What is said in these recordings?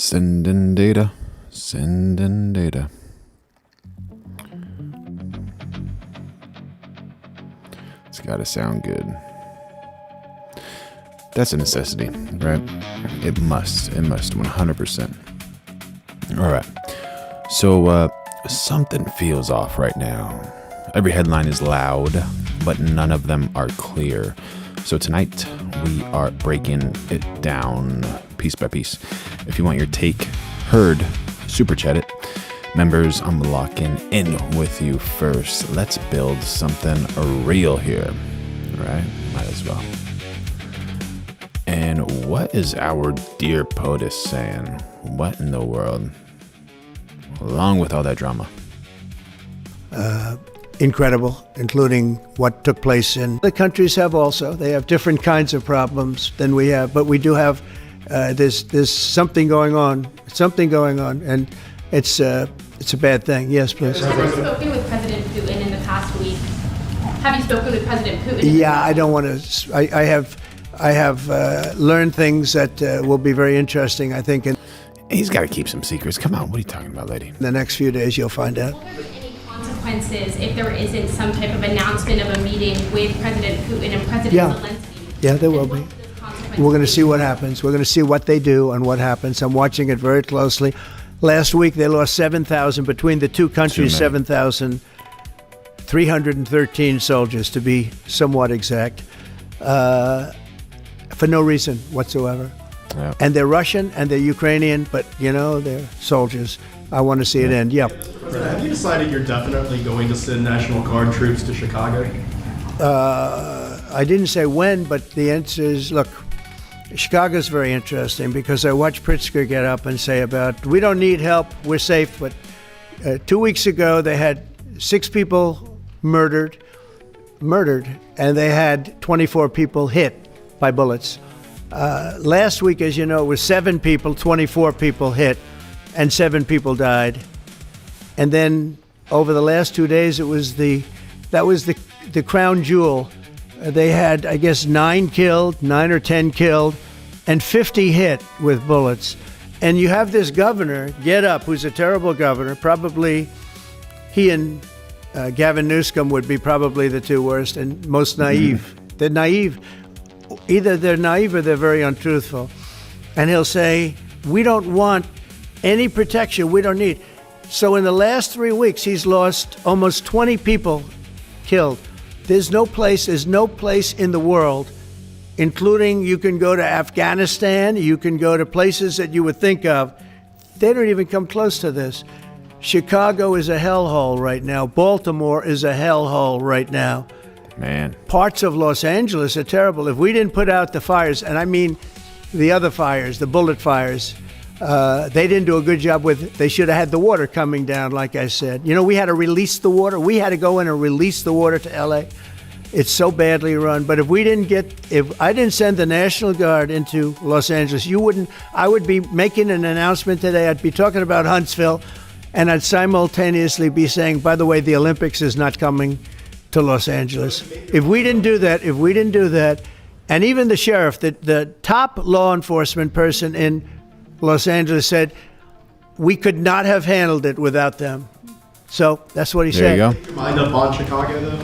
Sending data. Sending data. It's gotta sound good. That's a necessity, right? It must 100%. All right. So, something feels off right now. Every headline is loud, but none of them are clear. So tonight, we are breaking it down piece by piece. If you want your take heard, super chat it. Members, I'm locking in with you first. Let's build something real here, right? Might as well. And what is our dear POTUS saying? What in the world? Along with all that drama. Incredible, including what took place in the countries have also. They have different kinds of problems than we have, but we do have, there's something going on, and it's a bad thing. Yes, please. Have you spoken with President Putin in the past week? Have you spoken with President Putin? Yeah, I don't want to, I have learned things that will be very interesting, I think. He's got to keep some secrets. Come on, what are you talking about, lady? In the next few days, you'll find out. Will there be any consequences if there isn't some type of announcement of a meeting with President Putin and President Zelensky? Yeah, there will be. We're going to see what happens. We're going to see what they do and what happens. I'm watching it very closely. Last week, they lost 7,000, between the two countries, 7,313 soldiers, to be somewhat exact, for no reason whatsoever. Yeah. And they're Russian and they're Ukrainian, but, you know, they're soldiers. I want to see it end. Yeah. Have you decided you're definitely going to send National Guard troops to Chicago? I didn't say when, but the answer is, look, Chicago's very interesting because I watched Pritzker get up and say about, we don't need help, we're safe. But 2 weeks ago, they had 6 people murdered, and they had 24 people hit by bullets. Last week, as you know, it was 7 people, 24 people hit, and 7 people died. And then over the last 2 days, that was the crown jewel. They had, I guess, 9 or 10 killed, and 50 hit with bullets. And you have this governor get up, who's a terrible governor. Probably he and Gavin Newsom would be probably the 2 worst and most naive. They're naive. Either they're naive or they're very untruthful. And he'll say, we don't want any protection. We don't need. So in the last 3 weeks, he's lost almost 20 people killed. There's no place in the world, including you can go to Afghanistan, you can go to places that you would think of. They don't even come close to this. Chicago is a hellhole right now. Baltimore is a hellhole right now. Man. Parts of Los Angeles are terrible. If we didn't put out the fires, and I mean the other fires, the bullet fires, they didn't do a good job with it. They should have had the water coming down, like I said. You know, we had to release the water. We had to go in and release the water to L.A. It's so badly run. But if I didn't send the National Guard into Los Angeles, I would be making an announcement today. I'd be talking about Huntsville, and I'd simultaneously be saying, by the way, the Olympics is not coming to Los Angeles. If we didn't do that, and even the sheriff, the top law enforcement person in Los Angeles said, we could not have handled it without them. So that's what he said. There you go. Mind up on Chicago, though?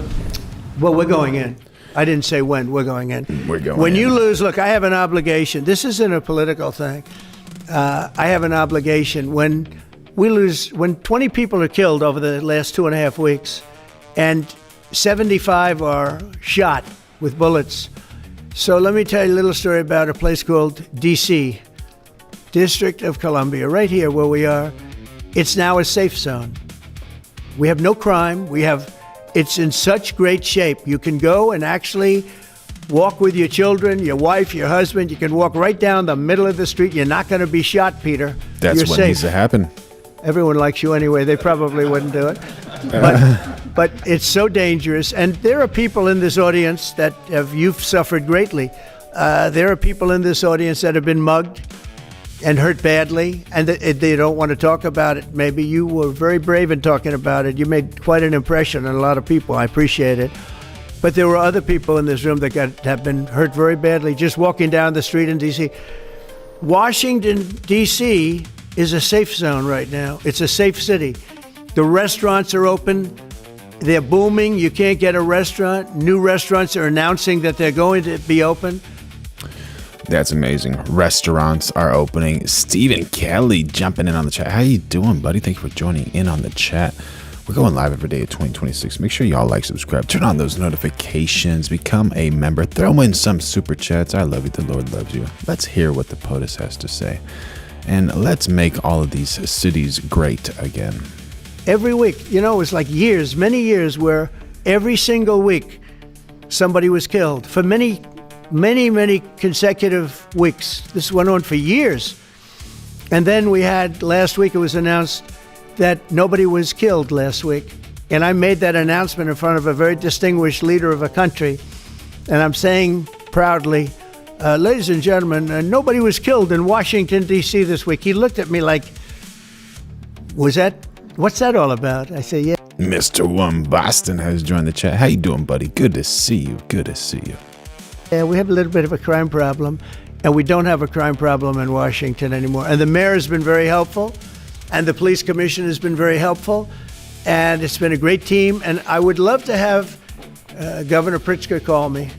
Well, we're going in. I didn't say when. We're going in. We're going When in. you lose, look, I have an obligation. This isn't a political thing. I have an obligation. When we lose, when 20 people are killed over the last 2.5 weeks, and 75 are shot with bullets. So let me tell you a little story about a place called DC, District of Columbia, right here where we are. It's now a safe zone. We have no crime. It's in such great shape. You can go and actually walk with your children, your wife, your husband. You can walk right down the middle of the street. You're not going to be shot, Peter. That's You're what safe. needs to happen. Everyone likes you anyway. They probably wouldn't do it. But it's so dangerous. And there are people in this audience that you've suffered greatly. There are people in this audience that have been mugged and hurt badly, and they don't want to talk about it. Maybe you were very brave in talking about it. You made quite an impression on a lot of people. I appreciate it. But there were other people in this room that have been hurt very badly just walking down the street in D.C. Washington, D.C. is a safe zone right now. It's a safe city. The restaurants are open. They're booming. You can't get a restaurant. New restaurants are announcing that they're going to be open. That's amazing. Restaurants are opening. Stephen Kelly jumping in on the chat. How you doing, buddy? Thank you for joining in on the chat. We're going live every day at 2026. Make sure y'all like, subscribe, turn on those notifications, become a member, throw in some super chats. I love you. The Lord loves you. Let's hear what the POTUS has to say. And let's make all of these cities great again. Every week, it was like years, many years, where every single week somebody was killed for many consecutive weeks. This went on for years. And then we had, last week it was announced that nobody was killed last week. And I made that announcement in front of a very distinguished leader of a country. And I'm saying proudly, ladies and gentlemen, nobody was killed in Washington, D.C. this week. He looked at me like, what's that all about? I say, yeah. Mr. One Boston has joined the chat. How you doing, buddy? Good to see you. Good to see you. Yeah, we have a little bit of a crime problem, and we don't have a crime problem in Washington anymore. And the mayor has been very helpful, and the police commission has been very helpful, and it's been a great team. And I would love to have Governor Pritzker call me.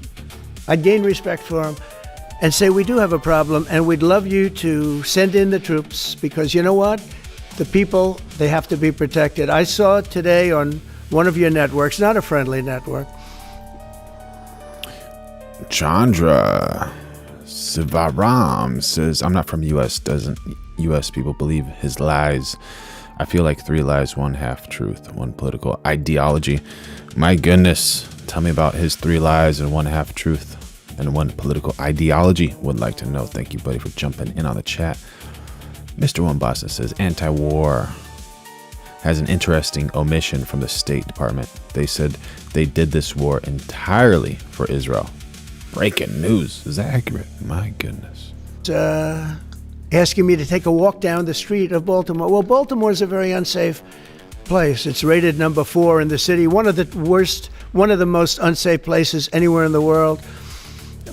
I'd gain respect for him and say, we do have a problem, and we'd love you to send in the troops, because you know what? The people, they have to be protected. I saw today on one of your networks, not a friendly network. Chandra Sivaram says, I'm not from U.S. Doesn't U.S. people believe his lies? I feel like 3 lies, 1 half truth, 1 political ideology. My goodness. Tell me about his 3 lies and 1 half truth and 1 political ideology. Would like to know. Thank you, buddy, for jumping in on the chat. Mr. One Boston says, anti-war has an interesting omission from the State Department. They said they did this war entirely for Israel. Breaking news. Is that accurate? My goodness. Asking me to take a walk down the street of Baltimore. Well, Baltimore is a very unsafe place. It's rated number 4 in the city. One of the most unsafe places anywhere in the world.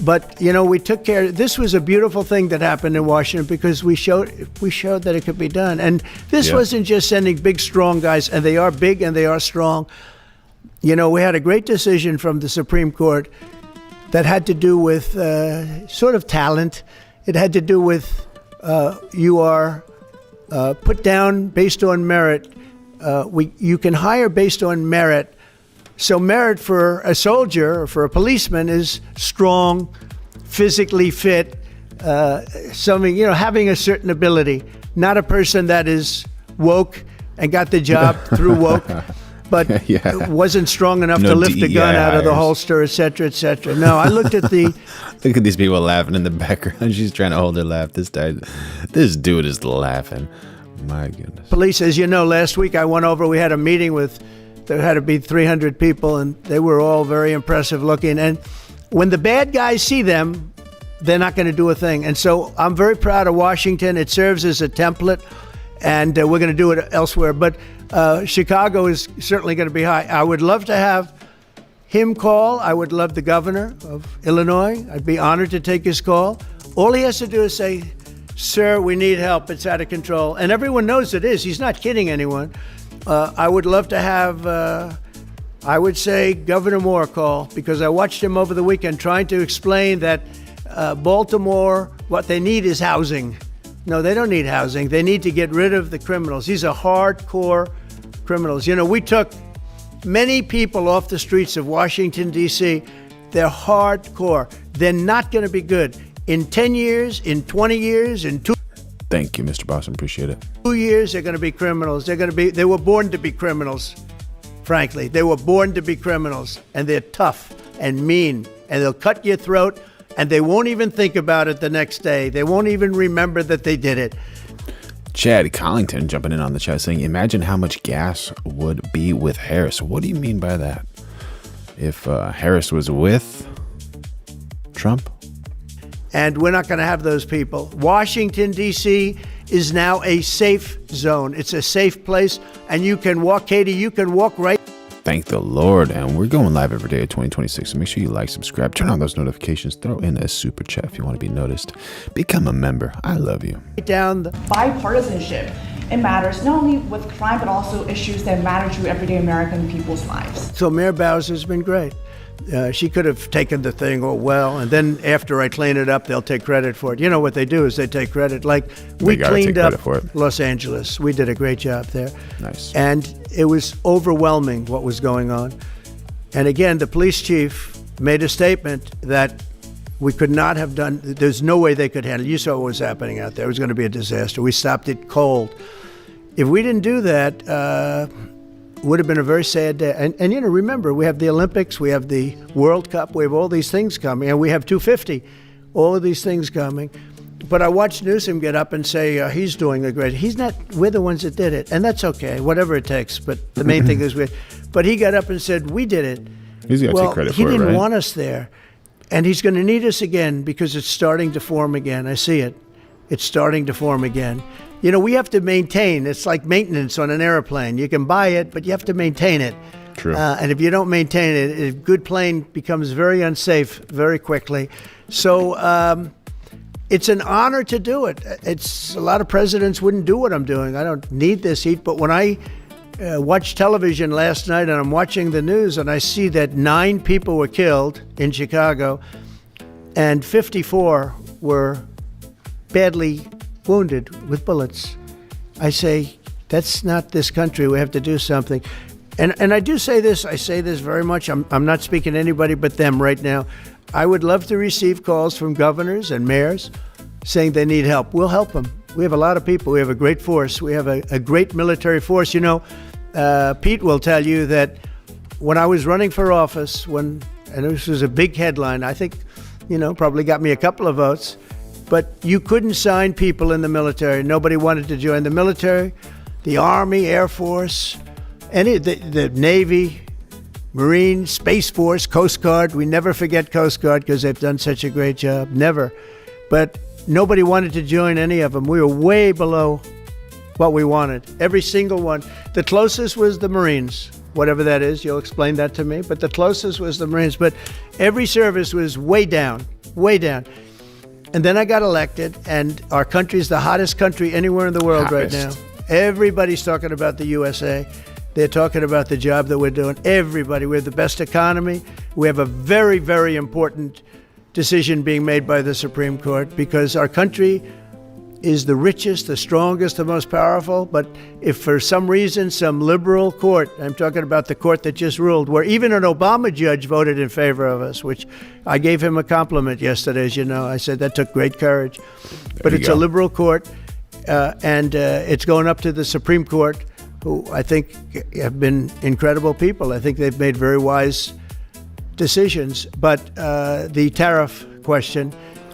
But, we took care. This was a beautiful thing that happened in Washington because we showed that it could be done. And this wasn't just sending big, strong guys, and they are big and they are strong. We had a great decision from the Supreme Court that had to do with sort of talent. It had to do with you are put down based on merit. You can hire based on merit. So merit for a soldier or for a policeman is strong, physically fit, having a certain ability, not a person that is woke and got the job through woke, but wasn't strong enough to lift the gun out of the holster, et cetera, et cetera. No, I looked at the... Look at these people laughing in the background. She's trying to hold her laugh. This dude is laughing. My goodness. Police, as you know, last week I went over, we had a meeting with... There had to be 300 people, and they were all very impressive looking. And when the bad guys see them, they're not going to do a thing. And so I'm very proud of Washington. It serves as a template, and we're going to do it elsewhere. But Chicago is certainly going to be high. I would love to have him call. I would love the governor of Illinois. I'd be honored to take his call. All he has to do is say, sir, we need help. It's out of control. And everyone knows it is. He's not kidding anyone. I would love to have, I would say, Governor Moore call, because I watched him over the weekend trying to explain that Baltimore, what they need is housing. No, they don't need housing. They need to get rid of the criminals. These are hardcore criminals. We took many people off the streets of Washington, D.C. They're hardcore. They're not going to be good. In 10 years, in 20 years, in 2 Thank you, Mr. Boston. Appreciate it. 2 years, they're going to be criminals. They were born to be criminals, frankly. They were born to be criminals, and they're tough and mean, and they'll cut your throat, and they won't even think about it the next day. They won't even remember that they did it. Chad Collington jumping in on the chat saying, imagine how much gas would be with Harris. What do you mean by that? If Harris was with Trump? And we're not going to have those people. Washington, D.C. is now a safe zone. It's a safe place. And you can walk, Katie, you can walk right Thank the Lord. And we're going live every day of 2026. So make sure you like, subscribe, turn on those notifications, throw in a super chat if you want to be noticed. Become a member. I love you. Down the bipartisanship. It matters not only with crime, but also issues that matter to everyday American people's lives. So Mayor Bowser's been great. She could have taken the thing, and then after I clean it up, they'll take credit for it. You know what they do is they take credit. Like, we cleaned up Los Angeles. We did a great job there. Nice. And it was overwhelming what was going on. And again, the police chief made a statement that we could not have done, there's no way they could handle it. You saw what was happening out there. It was going to be a disaster. We stopped it cold. If we didn't do that, would have been a very sad day. And you know, remember, we have the Olympics, we have the World Cup, we have all these things coming, and we have 250, all of these things coming. But I watched Newsom get up and say he's doing a great. He's not. We're the ones that did it, and that's okay, whatever it takes. But the main thing is But he got up and said we did it. He's got to take credit for it, he didn't right? want us there, and he's going to need us again because it's starting to form again. I see it. It's starting to form again. You know, we have to maintain. It's like maintenance on an airplane. You can buy it, but you have to maintain it. True. And if you don't maintain it, a good plane becomes very unsafe very quickly. So it's an honor to do it. It's a lot of presidents wouldn't do what I'm doing. I don't need this heat. But when I watched television last night and I'm watching the news and I see that 9 people were killed in Chicago and 54 were badly wounded with bullets, I say, that's not this country. We have to do something. And I do say this, I say this very much. I'm not speaking to anybody but them right now. I would love to receive calls from governors and mayors saying they need help. We'll help them. We have a lot of people. We have a great force. We have a great military force. You know, Pete will tell you that when I was running for office, and this was a big headline, I think, you know, probably got me a couple of votes, but you couldn't sign people in the military. Nobody wanted to join the military, the Army, Air Force, the Navy, Marine, Space Force, Coast Guard. We never forget Coast Guard because they've done such a great job. Never. But nobody wanted to join any of them. We were way below what we wanted. Every single one. The closest was the Marines, whatever that is. You'll explain that to me. But the closest was the Marines. But every service was way down, way down. And then I got elected, and our country is the hottest country anywhere in the world right now. Everybody's talking about the USA. They're talking about the job that we're doing. Everybody. We have the best economy. We have a very, very important decision being made by the Supreme Court because our country is the richest, the strongest, the most powerful. But if for some reason some liberal court, I'm talking about the court that just ruled, where even an Obama judge voted in favor of us, which I gave him a compliment yesterday, as you know. I said that took great courage. But it's a liberal court, and it's going up to the Supreme Court, who I think have been incredible people. I think they've made very wise decisions. But the tariff question,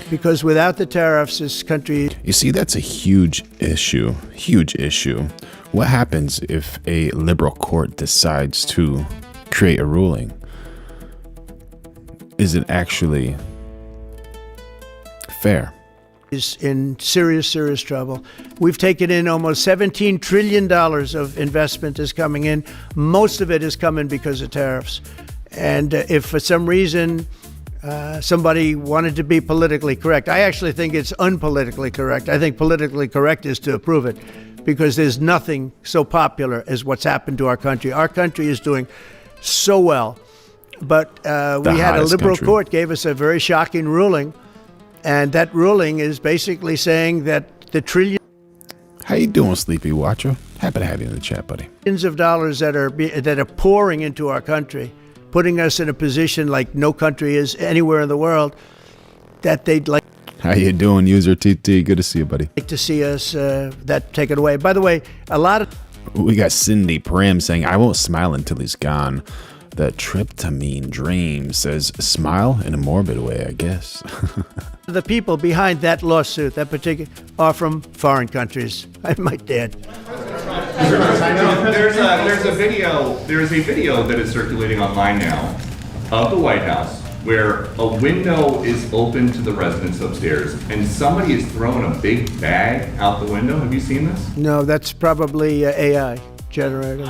because without the tariffs, this country... You see, that's a huge issue. Huge issue. What happens if a liberal court decides to create a ruling? Is it actually fair? Is in serious, serious trouble. We've taken in almost $17 trillion of investment is coming in. Most of it is coming because of tariffs. And if for some reason somebody wanted to be politically correct, I actually think it's unpolitically correct. I think politically correct is to approve it because there's nothing so popular as what's happened to our country. Our country is doing so well. But we had a liberal court gave us a very shocking ruling. And that ruling is basically saying that the trillions... How you doing, Sleepy Watcher? Happy to have you in the chat, buddy. ...of dollars that are pouring into our country, putting us in a position like no country is anywhere in the world, that they'd like... How you doing, User TT? Good to see you, buddy. ...like to see us that taken away. By the way, a lot of... We got Cindy Prim saying, I won't smile until he's gone. The tryptamine dream says, smile in a morbid way, I guess. The people behind that lawsuit, that particular, are from foreign countries. I might add. There's a video that is circulating online now of the White House where a window is open to the residents upstairs and somebody is throwing a big bag out the window. Have you seen this? No, that's probably AI generated.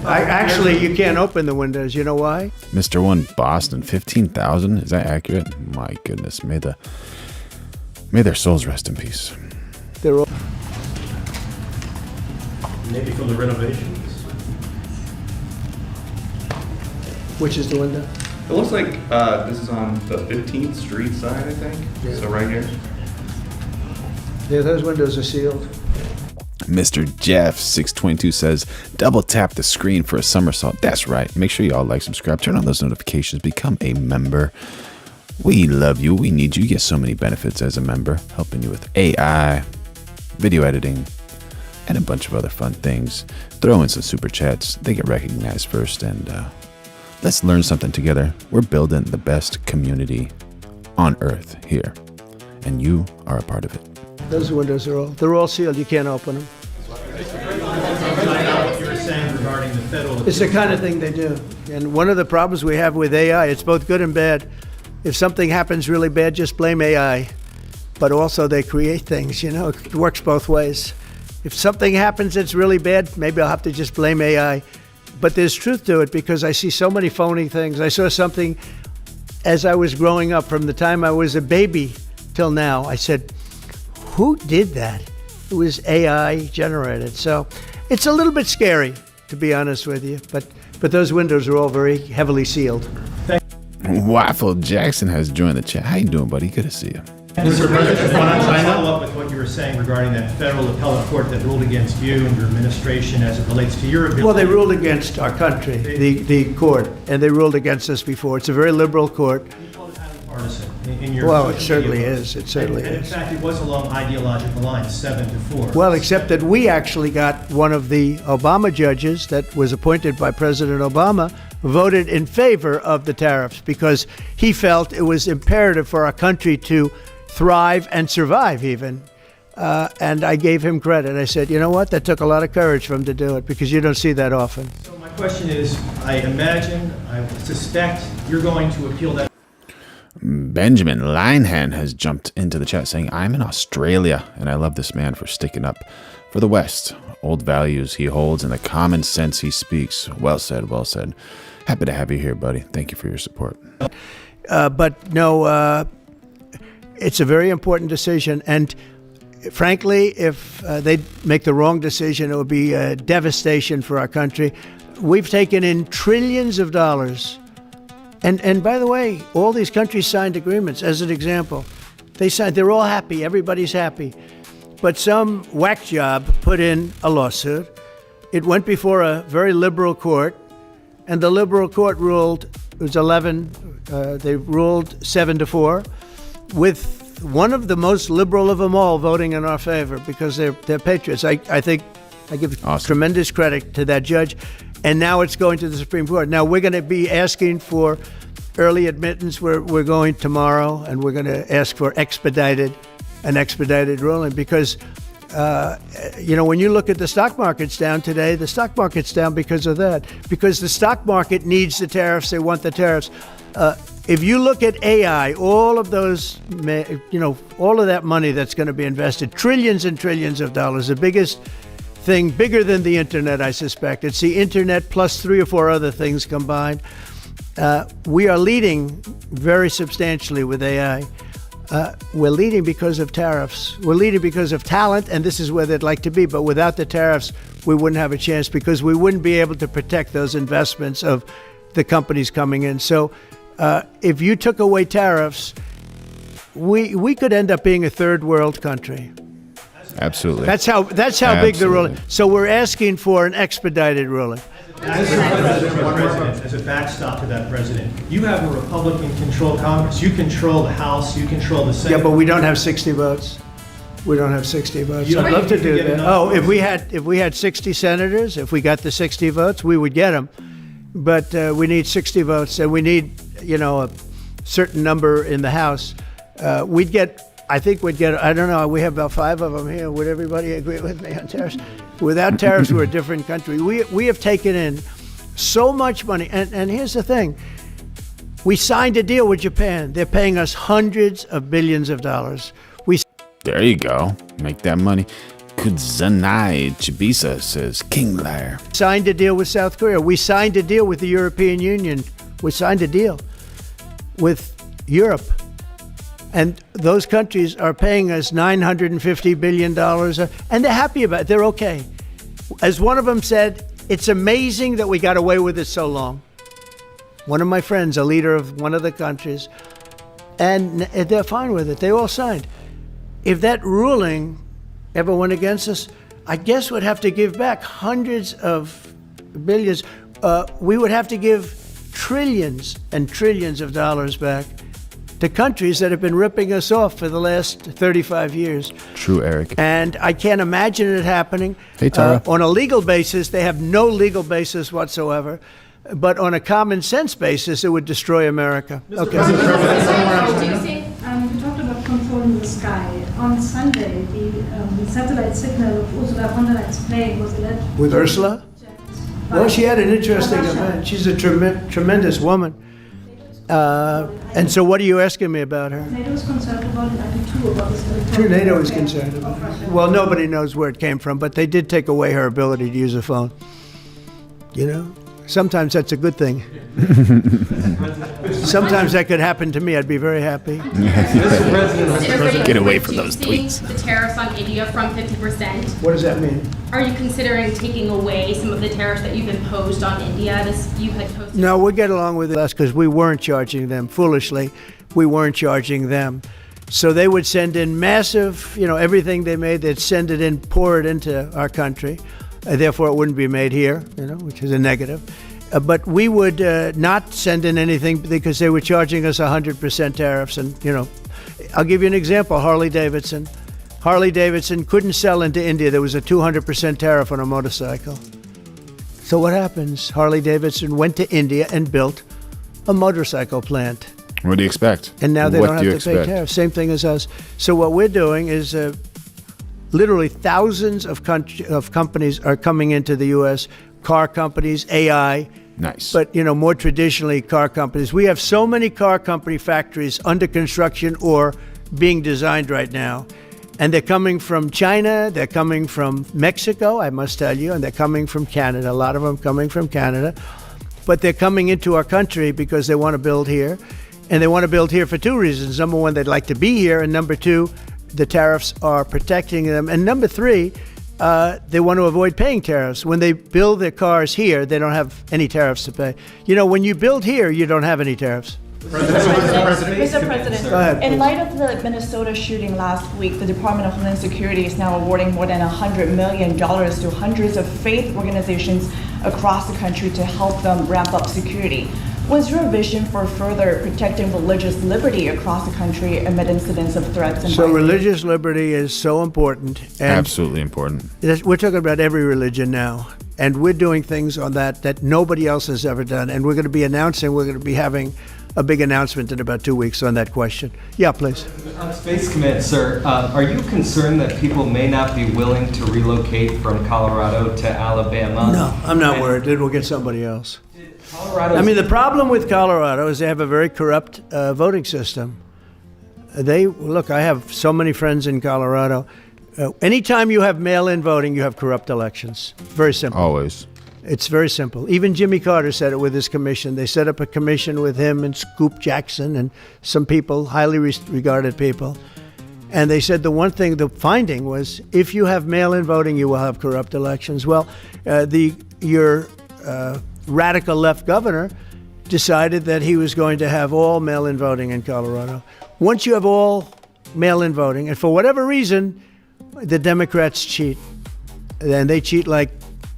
Actually, you can't open the windows. You know why? Mr. One Boston, 15,000. Is that accurate? My goodness. May their souls rest in peace. They're all. Maybe from the renovations. Which is the window? It looks like this is on the 15th Street side, I think. Yeah. So right here. Yeah, those windows are sealed. Mr. Jeff 622 says, double tap the screen for a somersault. That's right. Make sure you all like, subscribe, turn on those notifications, become a member. We love you. We need you. You get so many benefits as a member, helping you with AI, video editing, and a bunch of other fun things. Throw in some super chats. They get recognized first, and let's learn something together. We're building the best community on earth here, and you are a part of it. Those windows they're all sealed. You can't open them. What you were saying regarding the federal. It's the kind of thing they do. And one of the problems we have with AI, it's both good and bad. If something happens really bad, just blame AI. But also they create things, it works both ways. If something happens that's really bad, maybe I'll have to just blame AI. But there's truth to it because I see so many phony things. I saw something as I was growing up, from the time I was a baby till now. I said, who did that? It was AI generated. So it's a little bit scary, to be honest with you. But those windows are all very heavily sealed. Waffle Jackson has joined the chat. How you doing, buddy? Good to see you. Mr. President, I want to follow up with what you were saying regarding that federal appellate court that ruled against you and your administration as it relates to your ability. Well, they ruled against our country, the court, and they ruled against us before. It's a very liberal court. You called it highly partisan in your Well, it social certainly media is. posts. It certainly and in is. fact, it was along ideological lines, 7-4. Well, except that we actually got one of the Obama judges that was appointed by President Obama voted in favor of the tariffs because he felt it was imperative for our country to thrive and survive even. And I gave him credit. I said, you know what? That took a lot of courage for him to do it because you don't see that often. So my question is, I suspect you're going to appeal that. Benjamin Linehan has jumped into the chat saying, I'm in Australia, and I love this man for sticking up for the West. Old values he holds and the common sense he speaks. Well said, well said. Happy to have you here, buddy. Thank you for your support. But no, it's a very important decision. And frankly, if they make the wrong decision, it would be a devastation for our country. We've taken in trillions of dollars. And by the way, all these countries signed agreements. As an example, they're all happy. Everybody's happy. But some whack job put in a lawsuit. It went before a very liberal court, and the liberal court ruled, it was 11, they ruled 7-4, with one of the most liberal of them all voting in our favor because they're patriots. I think I give tremendous credit to that judge. And now it's going to the Supreme Court. Now we're going to be asking for early admittance. We're going tomorrow, and we're going to ask for an expedited ruling because, when you look at the stock market's down today, the stock market's down because of that. Because the stock market needs the tariffs. They want the tariffs. If you look at AI, all of those, all of that money that's going to be invested, trillions and trillions of dollars, the biggest thing, bigger than the internet, I suspect. It's the internet plus 3 or 4 other things combined. We are leading very substantially with AI. We're leading because of tariffs. We're leading because of talent, and this is where they'd like to be. But without the tariffs, we wouldn't have a chance because we wouldn't be able to protect those investments of the companies coming in. So if you took away tariffs, we could end up being a third world country. Absolutely. That's how big the ruling. So we're asking for an expedited ruling. As a backstop to that president, you have a Republican-controlled Congress. You control the House. You control the Senate. Yeah, but we don't have 60 votes. We don't have 60 votes. You I'd don't love to think you do get that. enough Oh, votes? if we had 60 senators, if we got the 60 votes, we would get them. But we need 60 votes, and we need a certain number in the House. I think we'd get, I don't know, we have about 5 of them here. Would everybody agree with me on tariffs? Without tariffs, we're a different country. We have taken in so much money. And here's the thing. We signed a deal with Japan. They're paying us hundreds of billions of dollars. There you go. Make that money. Kudzanai Chibisa says, King liar. Signed a deal with South Korea. We signed a deal with the European Union. We signed a deal with Europe. And those countries are paying us $950 billion, and they're happy about it. They're okay. As one of them said, it's amazing that we got away with it so long. One of my friends, a leader of one of the countries, and they're fine with it. They all signed. If that ruling ever went against us, I guess we'd have to give back hundreds of billions. We would have to give trillions and trillions of dollars back to countries that have been ripping us off for the last 35 years. True, Eric. And I can't imagine it happening. Hey, Tara. On a legal basis, they have no legal basis whatsoever. But on a common sense basis, it would destroy America. Okay. Introducing You talked about controlling the sky. On Sunday, the satellite signal of Ursula von der Leyen's plane was alleged. With Ursula? Well, she had an interesting event. She's a tremendous woman. And so what are you asking me about her? NATO is concerned about it, I do too, about this. Sure, NATO is concerned about it. Well, nobody knows where it came from, but they did take away her ability to use a phone. You know? Sometimes that's a good thing. Sometimes that could happen to me. I'd be very happy. Get away from those tweets. The tariffs on India from 50%. What does that mean? Are you considering taking away some of the tariffs that you've imposed on India? You had posted. No, we'll get along with it because we weren't charging them. Foolishly, we weren't charging them. So they would send in massive, everything they made, they'd send it in, pour it into our country. Therefore, it wouldn't be made here, which is a negative. But we would not send in anything because they were charging us 100% tariffs. And, I'll give you an example. Harley Davidson. Harley Davidson couldn't sell into India. There was a 200% tariff on a motorcycle. So what happens? Harley Davidson went to India and built a motorcycle plant. What do you expect? And now they What don't do you have to pay expect? tariffs. Same thing as us. So what we're doing is literally thousands of companies are coming into the U.S., car companies, AI. Nice. But, more traditionally, car companies. We have so many car company factories under construction or being designed right now. And they're coming from China, they're coming from Mexico, I must tell you, and they're coming from Canada. A lot of them coming from Canada. But they're coming into our country because they want to build here. And they want to build here for two reasons. Number one, they'd like to be here. And number two, the tariffs are protecting them. And number three, they want to avoid paying tariffs. When they build their cars here, they don't have any tariffs to pay. When you build here, you don't have any tariffs. Mr. President, Go ahead, in please. light of the Minnesota shooting last week, the Department of Homeland Security is now awarding more than $100 million to hundreds of faith organizations across the country to help them ramp up security. What's your vision for further protecting religious liberty across the country amid incidents of threats and So violence? religious liberty is so important. And Absolutely important. we're talking about every religion now. And we're doing things on that nobody else has ever done. And we're going to be having a big announcement in about 2 weeks on that question. Yeah, please. On Space Command, sir, are you concerned that people may not be willing to relocate from Colorado to Alabama? No, I'm not worried. It will get somebody else. Colorado. The problem with Colorado is they have a very corrupt voting system. I have so many friends in Colorado. Anytime you have mail-in voting, you have corrupt elections. Very simple. Always. It's very simple. Even Jimmy Carter said it with his commission. They set up a commission with him and Scoop Jackson and some people, highly regarded people. And they said the finding was, if you have mail-in voting, you will have corrupt elections. Well, your radical left governor decided that he was going to have all mail-in voting in Colorado. Once you have all mail-in voting, and for whatever reason, the Democrats cheat. And they cheat like,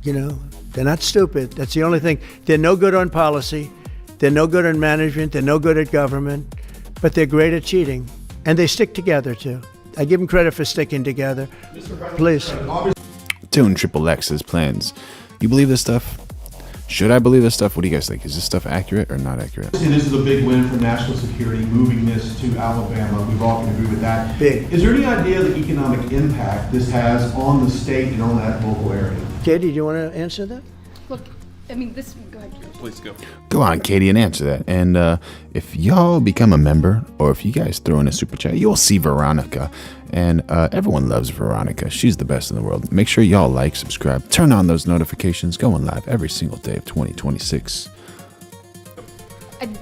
they're not stupid. That's the only thing. They're no good on policy. They're no good on management. They're no good at government. But they're great at cheating. And they stick together, too. I give them credit for sticking together. Please. Tune Triple X's plans. You believe this stuff? Should I believe this stuff? What do you guys think? Is this stuff accurate or not accurate? And this is a big win for national security, moving this to Alabama. We've all can agree with that. Big. Is there any idea the economic impact this has on the state and on that local area? Katie, do you want to answer that? Look, I mean, this. Go ahead. Please go. Go on, Katie, and answer that. And if y'all become a member, or if you guys throw in a super chat, you'll see Veronica. And everyone loves Veronica. She's the best in the world. Make sure y'all like, subscribe, turn on those notifications, going live every single day of 2026.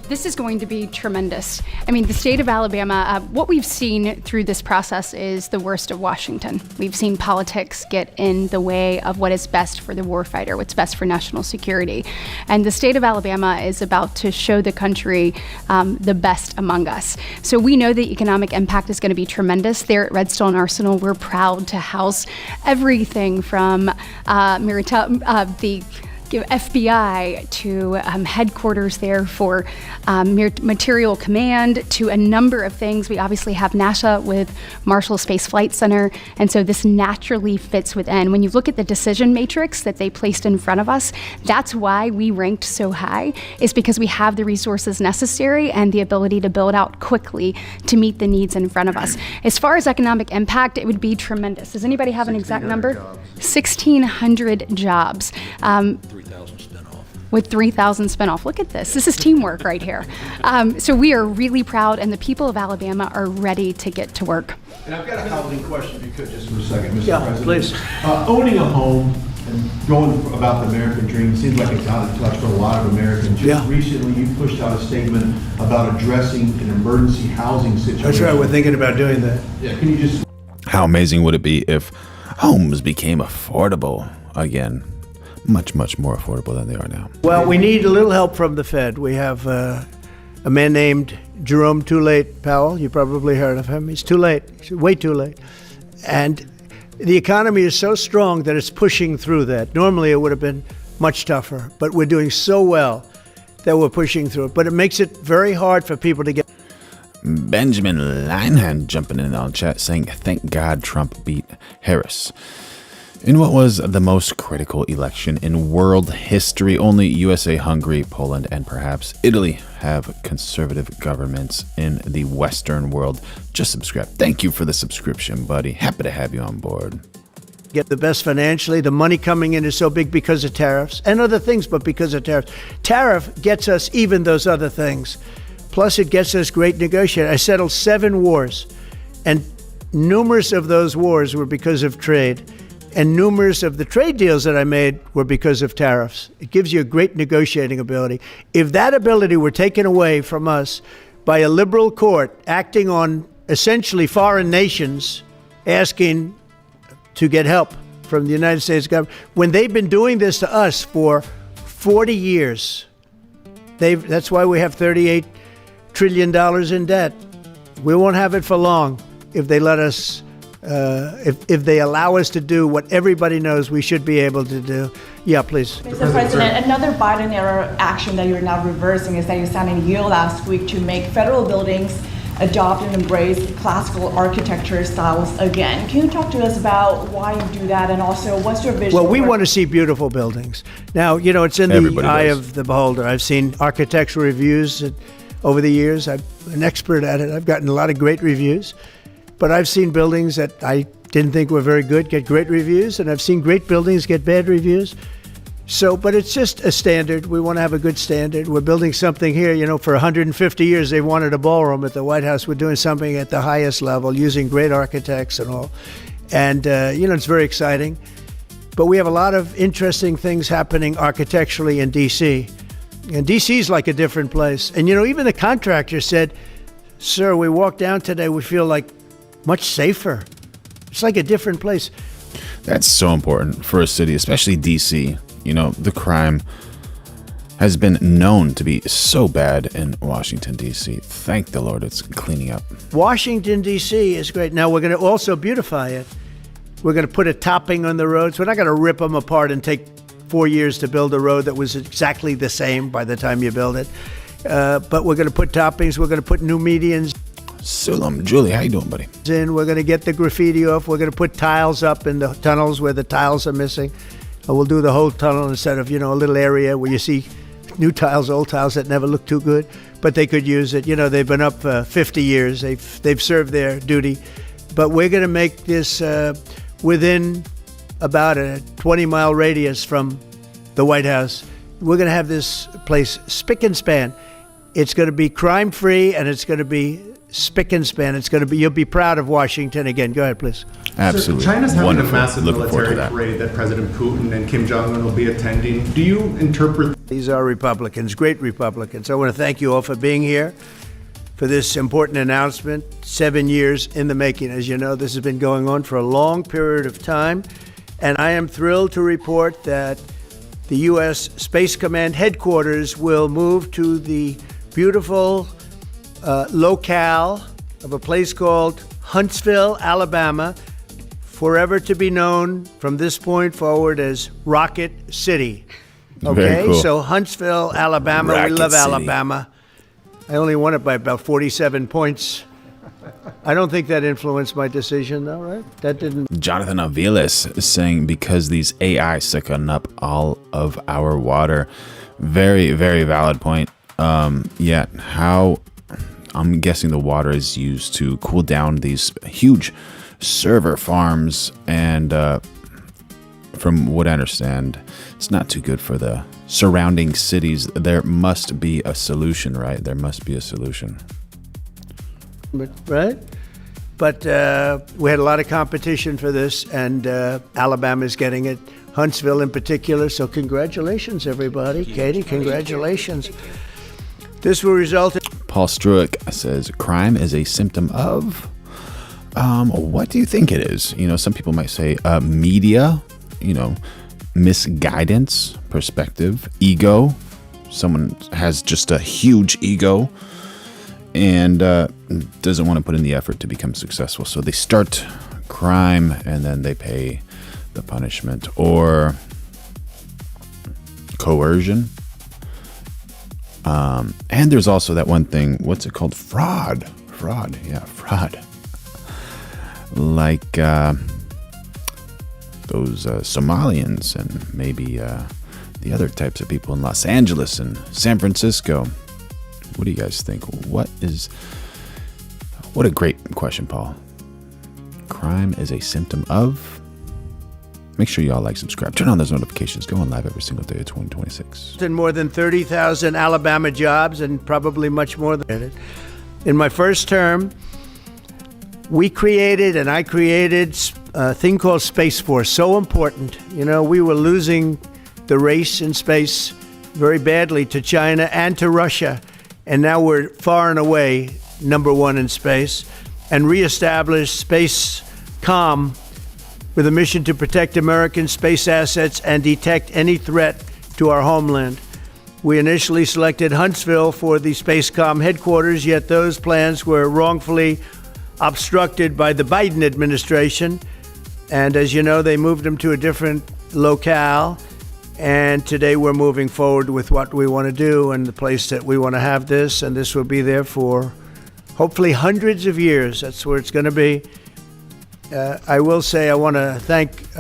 This is going to be tremendous. I mean, the state of Alabama, what we've seen through this process is the worst of Washington. We've seen politics get in the way of what is best for the warfighter, what's best for national security. And the state of Alabama is about to show the country the best among us. So we know the economic impact is going to be tremendous. There at Redstone Arsenal, we're proud to house everything from the FBI to headquarters there for material command to a number of things. We obviously have NASA with Marshall Space Flight Center, and so this naturally fits within. When you look at the decision matrix that they placed in front of us, that's why we ranked so high, is because we have the resources necessary and the ability to build out quickly to meet the needs in front of us. As far as economic impact, it would be tremendous. Does anybody have an exact number? 1,600 jobs. 3,000 spent off. With 3,000 spent off. Look at this. This is teamwork right here. So we are really proud, and the people of Alabama are ready to get to work. And I've got a housing question, if you could, just for a second, Mr. Yeah, President. please. Owning a home and going about the American dream seems like it's out of touch for a lot of Americans. Just recently, you pushed out a statement about addressing an emergency housing situation. That's right. We're thinking about doing that. Yeah, can you just... How amazing would it be if homes became affordable again? Much, much more affordable than they are now. Well, we need a little help from the Fed. We have a man named Jerome Too Late Powell. You probably heard of him. He's too late. He's way too late. And the economy is so strong that it's pushing through that. Normally, it would have been much tougher, but we're doing so well that we're pushing through it. But it makes it very hard for people to get. Benjamin Linehan jumping in on chat saying, thank God Trump beat Harris. In what was the most critical election in world history, only USA, Hungary, Poland, and perhaps Italy have conservative governments in the Western world. Just subscribe. Thank you for the subscription, buddy. Happy to have you on board. Get the best financially. The money coming in is so big because of tariffs and other things, but because of tariffs. Tariff gets us even those other things. Plus, it gets us great negotiating. I settled 7 wars, and numerous of those wars were because of trade. And numerous of the trade deals that I made were because of tariffs. It gives you a great negotiating ability. If that ability were taken away from us by a liberal court acting on essentially foreign nations asking to get help from the United States government, when they've been doing this to us for 40 years, that's why we have $38 trillion in debt. We won't have it for long if they let us if they allow us to do what everybody knows we should be able to do. Yeah, please. Mr. President, another Biden-era action that you're now reversing is that you signed a deal last week to make federal buildings adopt and embrace classical architecture styles again. Can you talk to us about why you do that, and also what's your vision? Well, we want to see beautiful buildings. Now, you know, it's in the eye of the beholder. I've seen architectural reviews over the years. I'm an expert at it. I've gotten a lot of great reviews. But I've seen buildings that I didn't think were very good get great reviews, and I've seen great buildings get bad reviews. So, but it's just a standard. We want to have a good standard. We're building something here, you know, for 150 years they wanted a ballroom at the White House. We're doing something at the highest level using great architects and all. And, you know, it's very exciting. But we have a lot of interesting things happening architecturally in D.C. And D.C. is like a different place. And, you know, even the contractor said, sir, we walked down today, we feel like much safer. It's like a different place. That's so important for a city, especially DC. You know, the crime has been known to be so bad in Washington, D.C. Thank the Lord it's cleaning up. Washington, D.C. is great. Now, we're going to also beautify it. We're going to put a topping on the roads. We're not going to rip them apart and take 4 years to build a road that was exactly the same by the time you build it. But we're going to put toppings. We're going to put new medians. Sulam, Julie, how you doing, buddy? We're going to get the graffiti off. We're going to put tiles up in the tunnels where the tiles are missing. We'll do the whole tunnel instead of, you know, a little area where you see new tiles, old tiles that never look too good, but they could use it. You know, they've been up 50 years. They've served their duty. But we're going to make this within about a 20-mile radius from the White House. we're going to have this place spick and span. It's going to be crime-free, and it's going to be spick and span. It's going to be, you'll be proud of Washington again. Go ahead, please. Absolutely. So China's having wonderful. a massive Looking forward to military that. parade that President Putin and Kim Jong-un will be attending. Do you interpret... These are Republicans, great Republicans. I want to thank you all for being here for this important announcement. 7 years in the making. As you know, this has been going on for a long period of time, and I am thrilled to report that the U.S. Space Command headquarters will move to the beautiful locale of a place called Huntsville, Alabama, forever to be known from this point forward as Rocket City. Okay, Very cool. so Huntsville, Alabama, we Rocket love City. Alabama. I only won it by about 47 points. I don't think that influenced my decision, though, right? That didn't. Jonathan Aviles is saying because these AI sucking up all of our water. Very, very valid point. Yeah, how I'm guessing the water is used to cool down these huge server farms, and from what I understand, it's not too good for the surrounding cities. There must be a solution, right? There must be a solution. Right? But we had a lot of competition for this, and Alabama's getting it. Huntsville in particular. So congratulations, everybody. Katie, congratulations. This will result in... Paul Struick says, crime is a symptom of... what do you think it is? You know, some people might say media, you know, misguidance, perspective, ego. Someone has just a huge ego and doesn't want to put in the effort to become successful. So they start crime and then they pay the punishment. Or coercion. And there's also that one thing, what's it called? Fraud. Yeah, fraud. Like those Somalians and maybe the other types of people in Los Angeles and San Francisco. What do you guys think? What a great question, Paul. Crime is a symptom of... Make sure y'all like, subscribe, turn on those notifications. Go on live every single day of 2026. in more than 30,000 Alabama jobs, and probably much more than it. In my first term, I created a thing called Space Force. So important. You know, we were losing the race in space very badly to China and to Russia. And now we're far and away number one in space, and reestablished Space Com with a mission to protect American space assets and detect any threat to our homeland. We initially selected Huntsville for the Spacecom headquarters, yet those plans were wrongfully obstructed by the Biden administration. And as you know, they moved them to a different locale. And today we're moving forward with what we want to do and the place that we want to have this. And this will be there for hopefully hundreds of years. That's where it's going to be. I will say I want to thank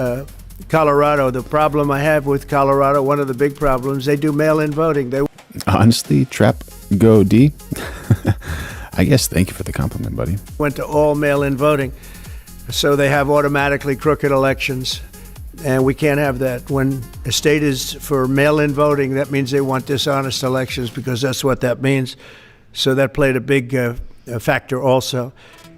Colorado. The problem I have with Colorado, one of the big problems, they do mail-in voting. Honestly, Trap Go D. I guess thank you for the compliment, buddy. Went to all mail-in voting. So they have automatically crooked elections. And we can't have that. When a state is for mail-in voting, that means they want dishonest elections, because that's what that means. So that played a big factor also.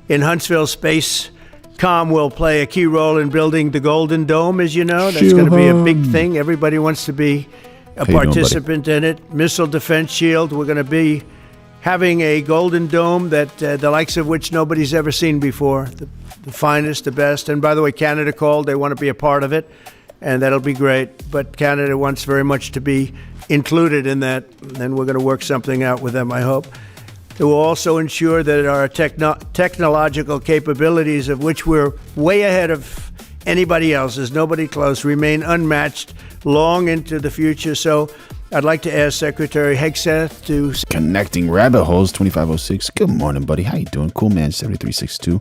In Huntsville, Spacecom will play a key role in building the Golden Dome, as you know. That's going to be a big thing. Everybody wants to be a participant in it. Missile Defense Shield. We're going to be having a Golden Dome that the likes of which nobody's ever seen before. The finest, the best. And by the way, Canada called. They want to be a part of it, and that'll be great. But Canada wants very much to be included in that, and we're going to work something out with them, I hope. It will also ensure that our technological capabilities, of which we're way ahead of anybody else, there's nobody close, remain unmatched long into the future. So I'd like to ask Secretary Hegseth to... Connecting Rabbit Holes 2506. Good morning, buddy. How you doing? Cool man 7362.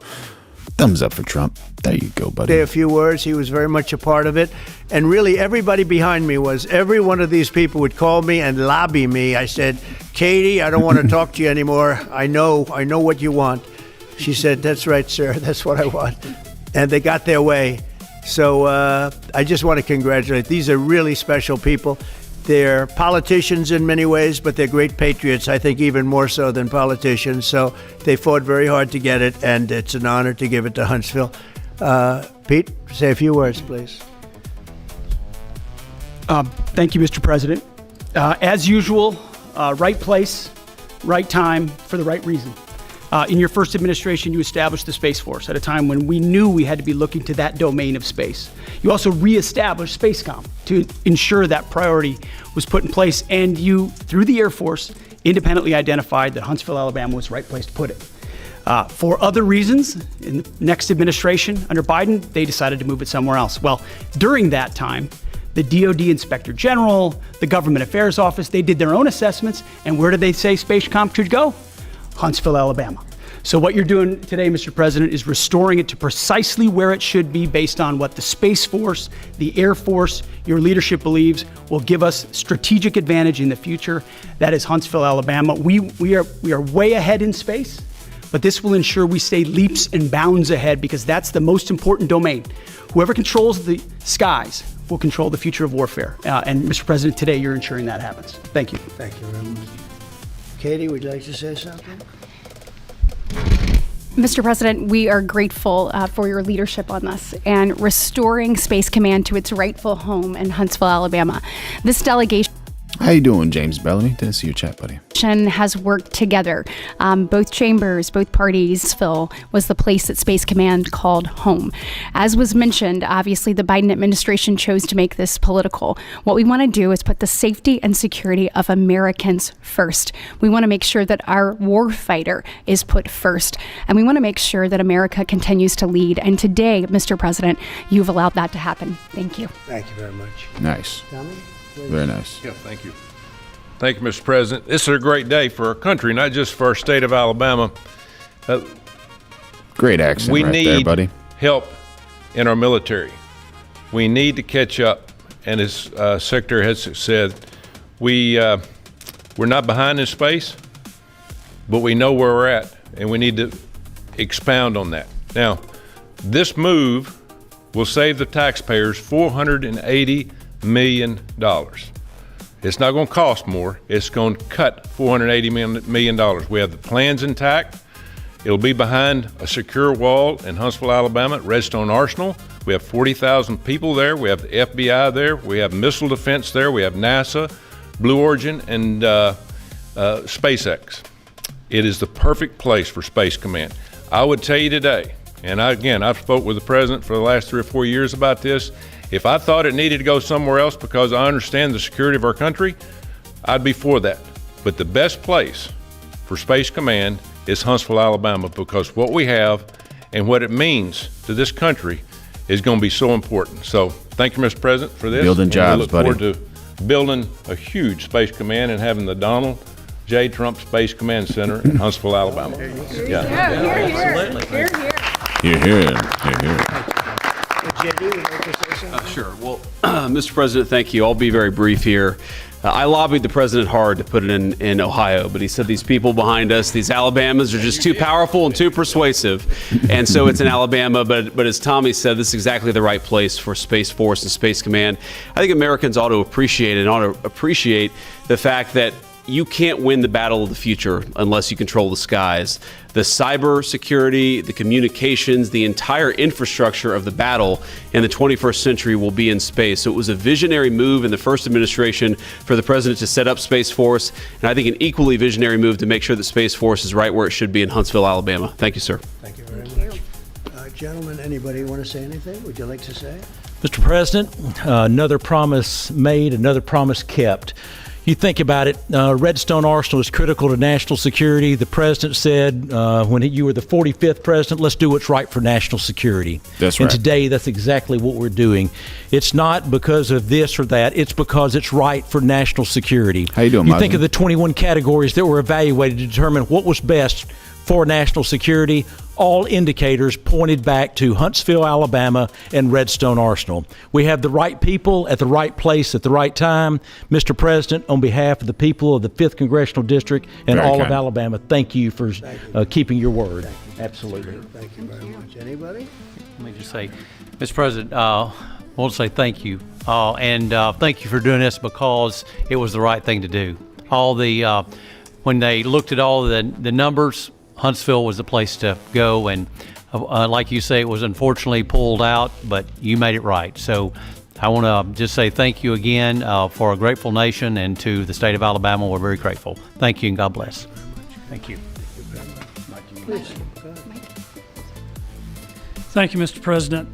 Thumbs up for Trump. There you go, buddy. Say a few words. He was very much a part of it. And really, everybody behind me was. Every one of these people would call me and lobby me. I said, Katie, I don't want to talk to you anymore. I know what you want. She said, that's right, sir. That's what I want. And they got their way. So I just want to congratulate. These are really special people. They're politicians in many ways, but they're great patriots, I think even more so than politicians. So they fought very hard to get it, and it's an honor to give it to Huntsville. Pete, say a few words, please. Thank you, Mr. President. As usual, right place, right time, for the right reason. In your first administration, you established the Space Force at a time when we knew we had to be looking to that domain of space. You also reestablished SpaceCom to ensure that priority was put in place, and you, through the Air Force, independently identified that Huntsville, Alabama was the right place to put it. For other reasons, in the next administration under Biden, they decided to move it somewhere else. Well, during that time, the DoD Inspector General, the Government Affairs Office, they did their own assessments, and where did they say SpaceCom should go? Huntsville, Alabama. So what you're doing today, Mr. President, is restoring it to precisely where it should be based on what the Space Force, the Air Force, your leadership believes will give us strategic advantage in the future. That is Huntsville, Alabama. We are way ahead in space, but this will ensure we stay leaps and bounds ahead because that's the most important domain. Whoever controls the skies will control the future of warfare. And Mr. President, today you're ensuring that happens. Thank you. Thank you very much. Katie, would you like to say something? Mr. President, we are grateful for your leadership on this and restoring Space Command to its rightful home in Huntsville, Alabama. This delegation How you doing, James Bellamy? Didn't see your chat, buddy. Has worked together. Both chambers, both parties, Phil, was the place that Space Command called home. As was mentioned, obviously the Biden administration chose to make this political. What we want to do is put the safety and security of Americans first. We want to make sure that our warfighter is put first. And we want to make sure that America continues to lead. And today, Mr. President, you've allowed that to happen. Thank you. Thank you very much. Nice. Tommy? Very nice. Yeah, thank you. Thank you, Mr. President. This is a great day for our country, not just for our state of Alabama. Great accent we right need there, buddy. help in our military. We need to catch up. And as Secretary has said, we're not behind in space, but we know where we're at, and we need to expound on that. Now, this move will save the taxpayers $480 million. It's not going to cost more. It's going to cut $480 million. We have the plans intact. It'll be behind a secure wall in Huntsville, Alabama at Redstone Arsenal. We have 40,000 people there. We have the FBI there. We have missile defense there. We have NASA, Blue Origin, and SpaceX. It is the perfect place for Space Command. I would tell you today, and I've spoke with the President for the last 3 or 4 years about this. If I thought it needed to go somewhere else because I understand the security of our country, I'd be for that. But the best place for Space Command is Huntsville, Alabama, because what we have and what it means to this country is going to be so important. So thank you, Mr. President, for this. Building jobs, buddy. We look buddy. forward to building a huge Space Command and having the Donald J. Trump Space Command Center in Huntsville, Alabama. Hear, Hear, hear. Sure. Well, Mr. President, thank you. I'll be very brief here. I lobbied the president hard to put it in Ohio, but he said these people behind us, these Alabamas, are just too powerful and too persuasive. And so it's in Alabama, but as Tommy said, this is exactly the right place for Space Force and Space Command. I think Americans ought to appreciate the fact that you can't win the battle of the future unless you control the skies. The cyber security, the communications, the entire infrastructure of the battle in the 21st century will be in space. So it was a visionary move in the first administration for the president to set up Space Force, and I think an equally visionary move to make sure that Space Force is right where it should be in Huntsville, Alabama. Thank you, sir. Thank you very much. Gentlemen, anybody want to say anything? Would you like to say? Mr. President, another promise made, another promise kept. You think about it, Redstone Arsenal is critical to national security. The president said when you were the 45th president, let's do what's right for national security. That's right. And today, that's exactly what we're doing. It's not because of this or that. It's because it's right for national security. How you doing, You Mazen? think of the 21 categories that were evaluated to determine what was best for national security. All indicators pointed back to Huntsville, Alabama, and Redstone Arsenal. We have the right people at the right place at the right time. Mr. President, on behalf of the people of the 5th Congressional District and Very all kind. of Alabama, thank you for keeping your word. Absolutely. Thank you very much. Anybody? Let me just say, Mr. President, I want to say thank you and thank you for doing this because it was the right thing to do. When they looked at all the numbers, Huntsville was the place to go, and like you say, it was unfortunately pulled out, but you made it right. So I want to just say thank you again for a grateful nation, and to the state of Alabama, we're very grateful. Thank you, and God bless. Thank you. Please. Thank you, Mr. President.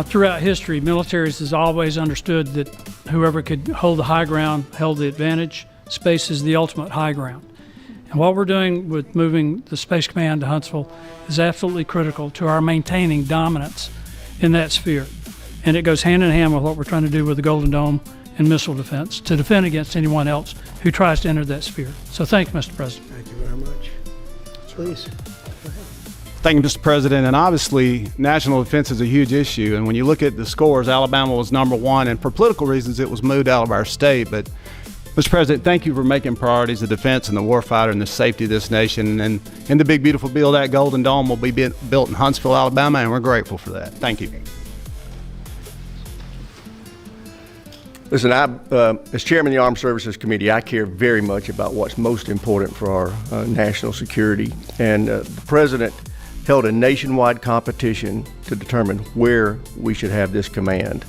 Throughout history, militaries has always understood that whoever could hold the high ground held the advantage. Space is the ultimate high ground. And what we're doing with moving the Space Command to Huntsville is absolutely critical to our maintaining dominance in that sphere. And it goes hand in hand with what we're trying to do with the Golden Dome and missile defense to defend against anyone else who tries to enter that sphere. So thank you, Mr. President. Thank you very much. Please. Thank you, Mr. President. And obviously, national defense is a huge issue. And when you look at the scores, Alabama was #1. And for political reasons, it was moved out of our state. But, Mr. President, thank you for making priorities the defense and the warfighter and the safety of this nation. And in the big, beautiful bill, that Golden Dome will be built in Huntsville, Alabama, and we're grateful for that. Thank you. Listen, as chairman of the Armed Services Committee, I care very much about what's most important for our national security. And the president held a nationwide competition to determine where we should have this command.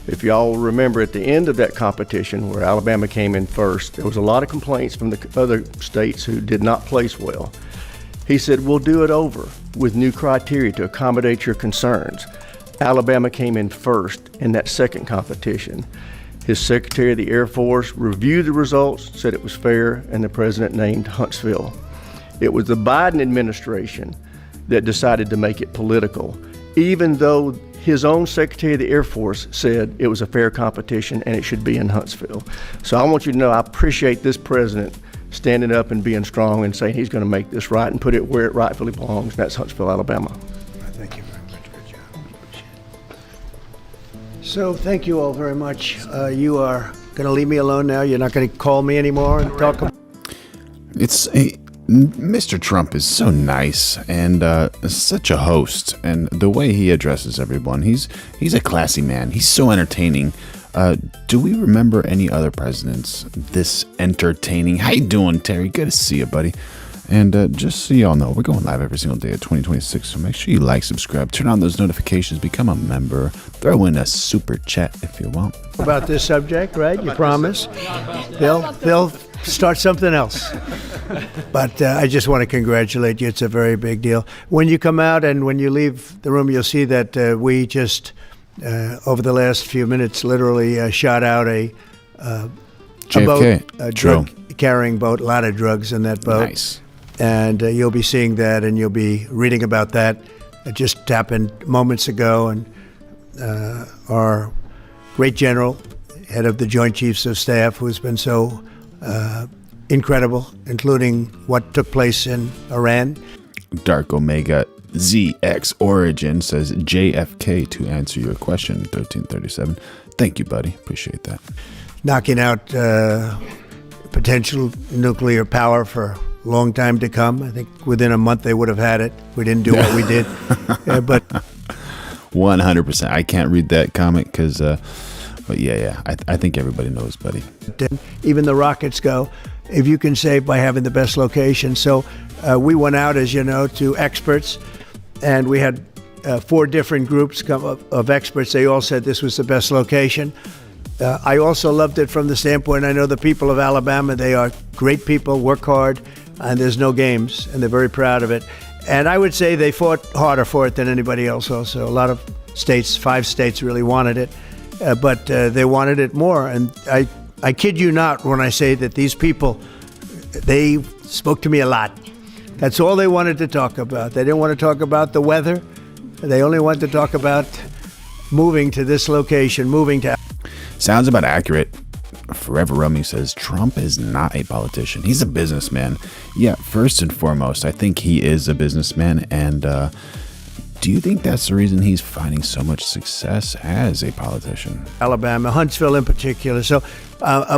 If y'all remember, at the end of that competition, where Alabama came in first, there was a lot of complaints from the other states who did not place well. He said, we'll do it over with new criteria to accommodate your concerns. Alabama came in first in that second competition. His Secretary of the Air Force reviewed the results, said it was fair, and the president named Huntsville. It was the Biden administration that decided to make it political, even though his own Secretary of the Air Force said it was a fair competition and it should be in Huntsville. So I want you to know I appreciate this president standing up and being strong and saying he's going to make this right and put it where it rightfully belongs, and that's Huntsville, Alabama. Thank you very much. Good job. So thank you all very much. You are going to leave me alone now? You're not going to call me anymore and talk about... Mr. Trump is so nice and such a host, and the way he addresses everyone, he's a classy man. He's so entertaining. Do we remember any other presidents this entertaining? How you doing, Terry? Good to see you, buddy. And just so y'all know, we're going live every single day of 2026, so make sure you like, subscribe, turn on those notifications, become a member, throw in a super chat if you want. About this subject, right? You promise? They'll start something else. But I just want to congratulate you. It's a very big deal. When you come out and when you leave the room, you'll see that we just, over the last few minutes, literally shot out a boat, a drug-carrying boat, a lot of drugs in that boat. Nice. And you'll be seeing that, and you'll be reading about that. It just happened moments ago, and our great general, head of the Joint Chiefs of Staff, who's been so incredible, including what took place in Iran. Dark Omega ZX Origin says JFK to answer your question, 1337. Thank you, buddy. Appreciate that. Knocking out potential nuclear power for a long time to come. I think within a month they would have had it. We didn't do what we did. But 100%. I can't read that comment because, but yeah. I think everybody knows, buddy. Even the rockets go, if you can say, by having the best location. So we went out, as you know, to experts, and we had 4 different groups of experts. They all said this was the best location. I also loved it from the standpoint, I know the people of Alabama, they are great people, work hard, and there's no games, and they're very proud of it. And I would say they fought harder for it than anybody else also. A lot of states, 5 states really wanted it, but they wanted it more. And I kid you not when I say that these people, they spoke to me a lot. That's all they wanted to talk about. They didn't want to talk about the weather. They only wanted to talk about moving to this location, moving to... Sounds about accurate. Forever Rummy says Trump is not a politician. He's a businessman. Yeah, first and foremost, I think he is a businessman. And do you think that's the reason he's finding so much success as a politician? Alabama, Huntsville in particular. So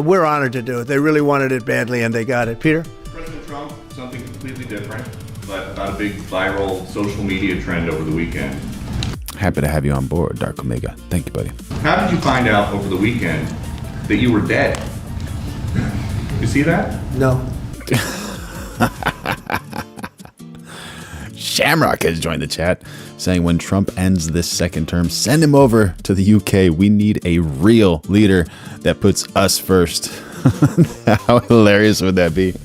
we're honored to do it. They really wanted it badly, and they got it. Peter? President Trump, something completely different, but about a big viral social media trend over the weekend. Happy to have you on board, Dark Omega. Thank you, buddy. How did you find out over the weekend that you were dead? You see that? No. Shamrock has joined the chat, saying when Trump ends this second term, send him over to the UK. We need a real leader that puts us first. How hilarious would that be?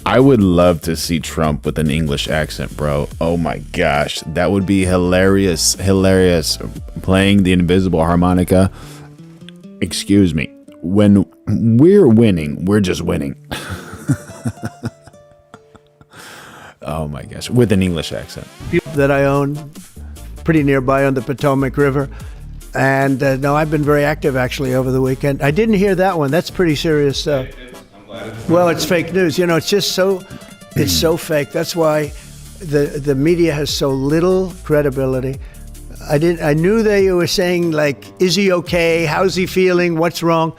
I would love to see Trump with an English accent, bro. Oh my gosh, that would be hilarious. Hilarious. Playing the invisible harmonica. Excuse me. When we're winning, we're just winning. Oh my gosh, with an English accent. That I own pretty nearby on the Potomac River. And no, I've been very active actually over the weekend. I didn't hear that one. That's pretty serious stuff. Well, it's fake news. You know, it's just so fake. That's why the media has so little credibility. I knew they were saying, like, is he okay? How's he feeling? What's wrong?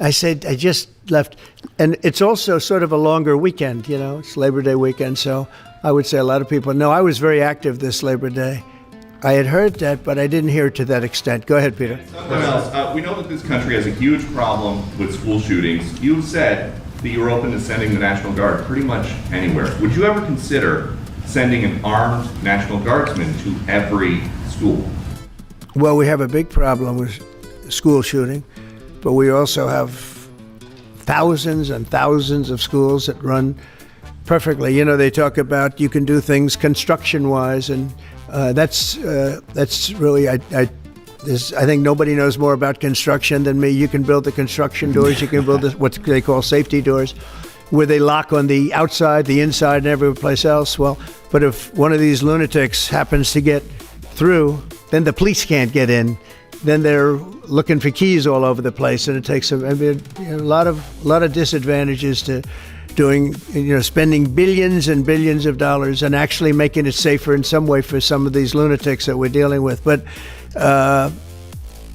I said, I just left. And it's also sort of a longer weekend, you know, it's Labor Day weekend. So I would say a lot of people know I was very active this Labor Day. I had heard that, but I didn't hear it to that extent. Go ahead, Peter. Something else. We know that this country has a huge problem with school shootings. You've said that you're open to sending the National Guard pretty much anywhere. Would you ever consider sending an armed National Guardsman to every school? Well, we have a big problem with school shooting, but we also have thousands and thousands of schools that run perfectly. You know, they talk about you can do things construction-wise, and that's really, I think nobody knows more about construction than me. You can build the construction doors, you can build what they call safety doors, where they lock on the outside, the inside, and every place else. Well, but if one of these lunatics happens to get through, then the police can't get in. Then they're looking for keys all over the place, and it takes a lot of disadvantages to doing, spending billions and billions of dollars and actually making it safer in some way for some of these lunatics that we're dealing with. But I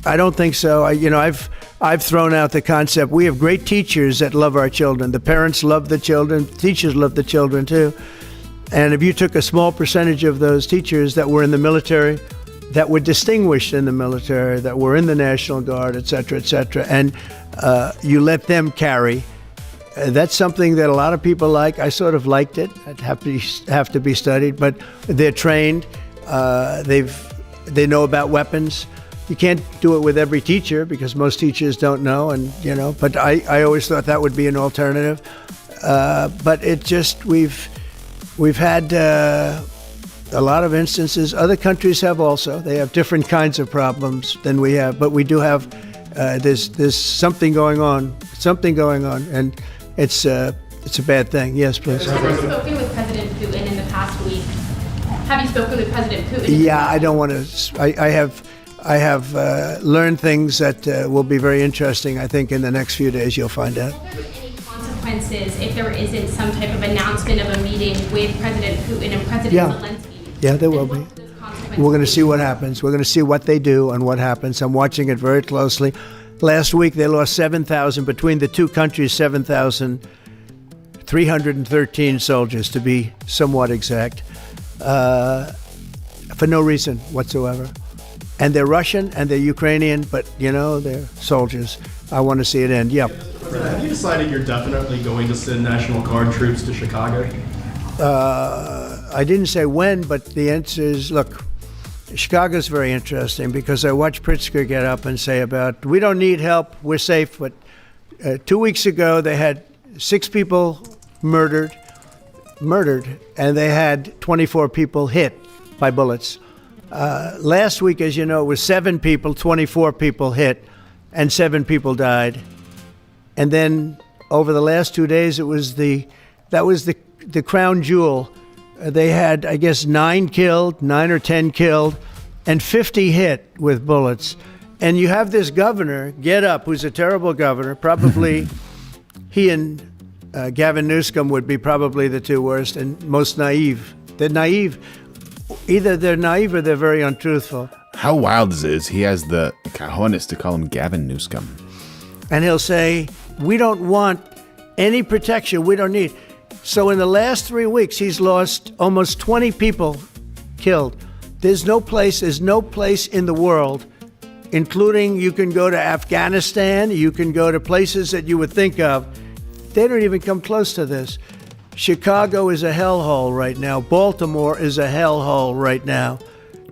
don't think so. I've thrown out the concept. We have great teachers that love our children. The parents love the children. Teachers love the children too. And if you took a small percentage of those teachers that were in the military, that were distinguished in the military, that were in the National Guard, et cetera, and you let them carry, that's something that a lot of people like. I sort of liked it. It'd have to be studied, but they're trained. They know about weapons. You can't do it with every teacher because most teachers don't know, but I always thought that would be an alternative. But it just, we've had a lot of instances. Other countries have also. They have different kinds of problems than we have, but we do have, there's something going on, and it's a bad thing. Yes, please. Have you spoken with President Putin in the past week? Have you spoken with President Putin? Yeah, I don't want to. I have learned things that will be very interesting. I think in the next few days you'll find out. Will there be any consequences if there isn't some type of announcement of a meeting with President Putin and President Zelensky? Yeah, there will be. We're going to see what happens. We're going to see what they do and what happens. I'm watching it very closely. Last week, they lost 7,000, between the two countries, 7,313 soldiers, to be somewhat exact, for no reason whatsoever. And they're Russian and they're Ukrainian, but, they're soldiers. I want to see it end. Yep. Have you decided you're definitely going to send National Guard troops to Chicago? I didn't say when, but the answer is, look, Chicago's very interesting because I watched Pritzker get up and say about, we don't need help, we're safe. But 2 weeks ago, they had 6 people murdered, and they had 24 people hit by bullets. Last week, as you know, it was 7 people, 24 people hit, and 7 people died. And then over the last 2 days, that was the crown jewel. They had, I guess, 9 or 10 killed, and 50 hit with bullets. And you have this governor get up, who's a terrible governor. Probably he and Gavin Newsom would be probably the 2 worst and most naive. They're naive. Either they're naive or they're very untruthful. How wild is it? He has the cojones to call him Gavin Newsom. And he'll say, we don't want any protection. We don't need. So in the last 3 weeks, he's lost almost 20 people killed. There's no place in the world, including you can go to Afghanistan, you can go to places that you would think of. They don't even come close to this. Chicago is a hellhole right now. Baltimore is a hellhole right now.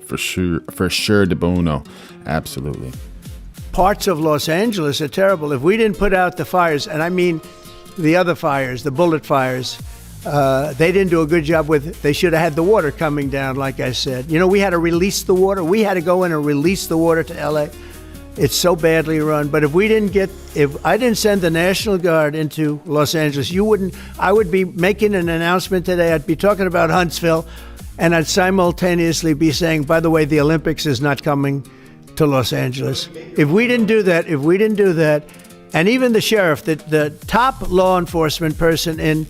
For sure, De Bono. Absolutely. Parts of Los Angeles are terrible. If we didn't put out the fires, and I mean the other fires, the bullet fires, they didn't do a good job with it. They should have had the water coming down, like I said. You know, we had to release the water. We had to go in and release the water to L.A. It's so badly run. But if I didn't send the National Guard into Los Angeles, I would be making an announcement today. I'd be talking about Huntsville, and I'd simultaneously be saying, by the way, the Olympics is not coming to Los Angeles. If we didn't do that, and even the sheriff, the top law enforcement person in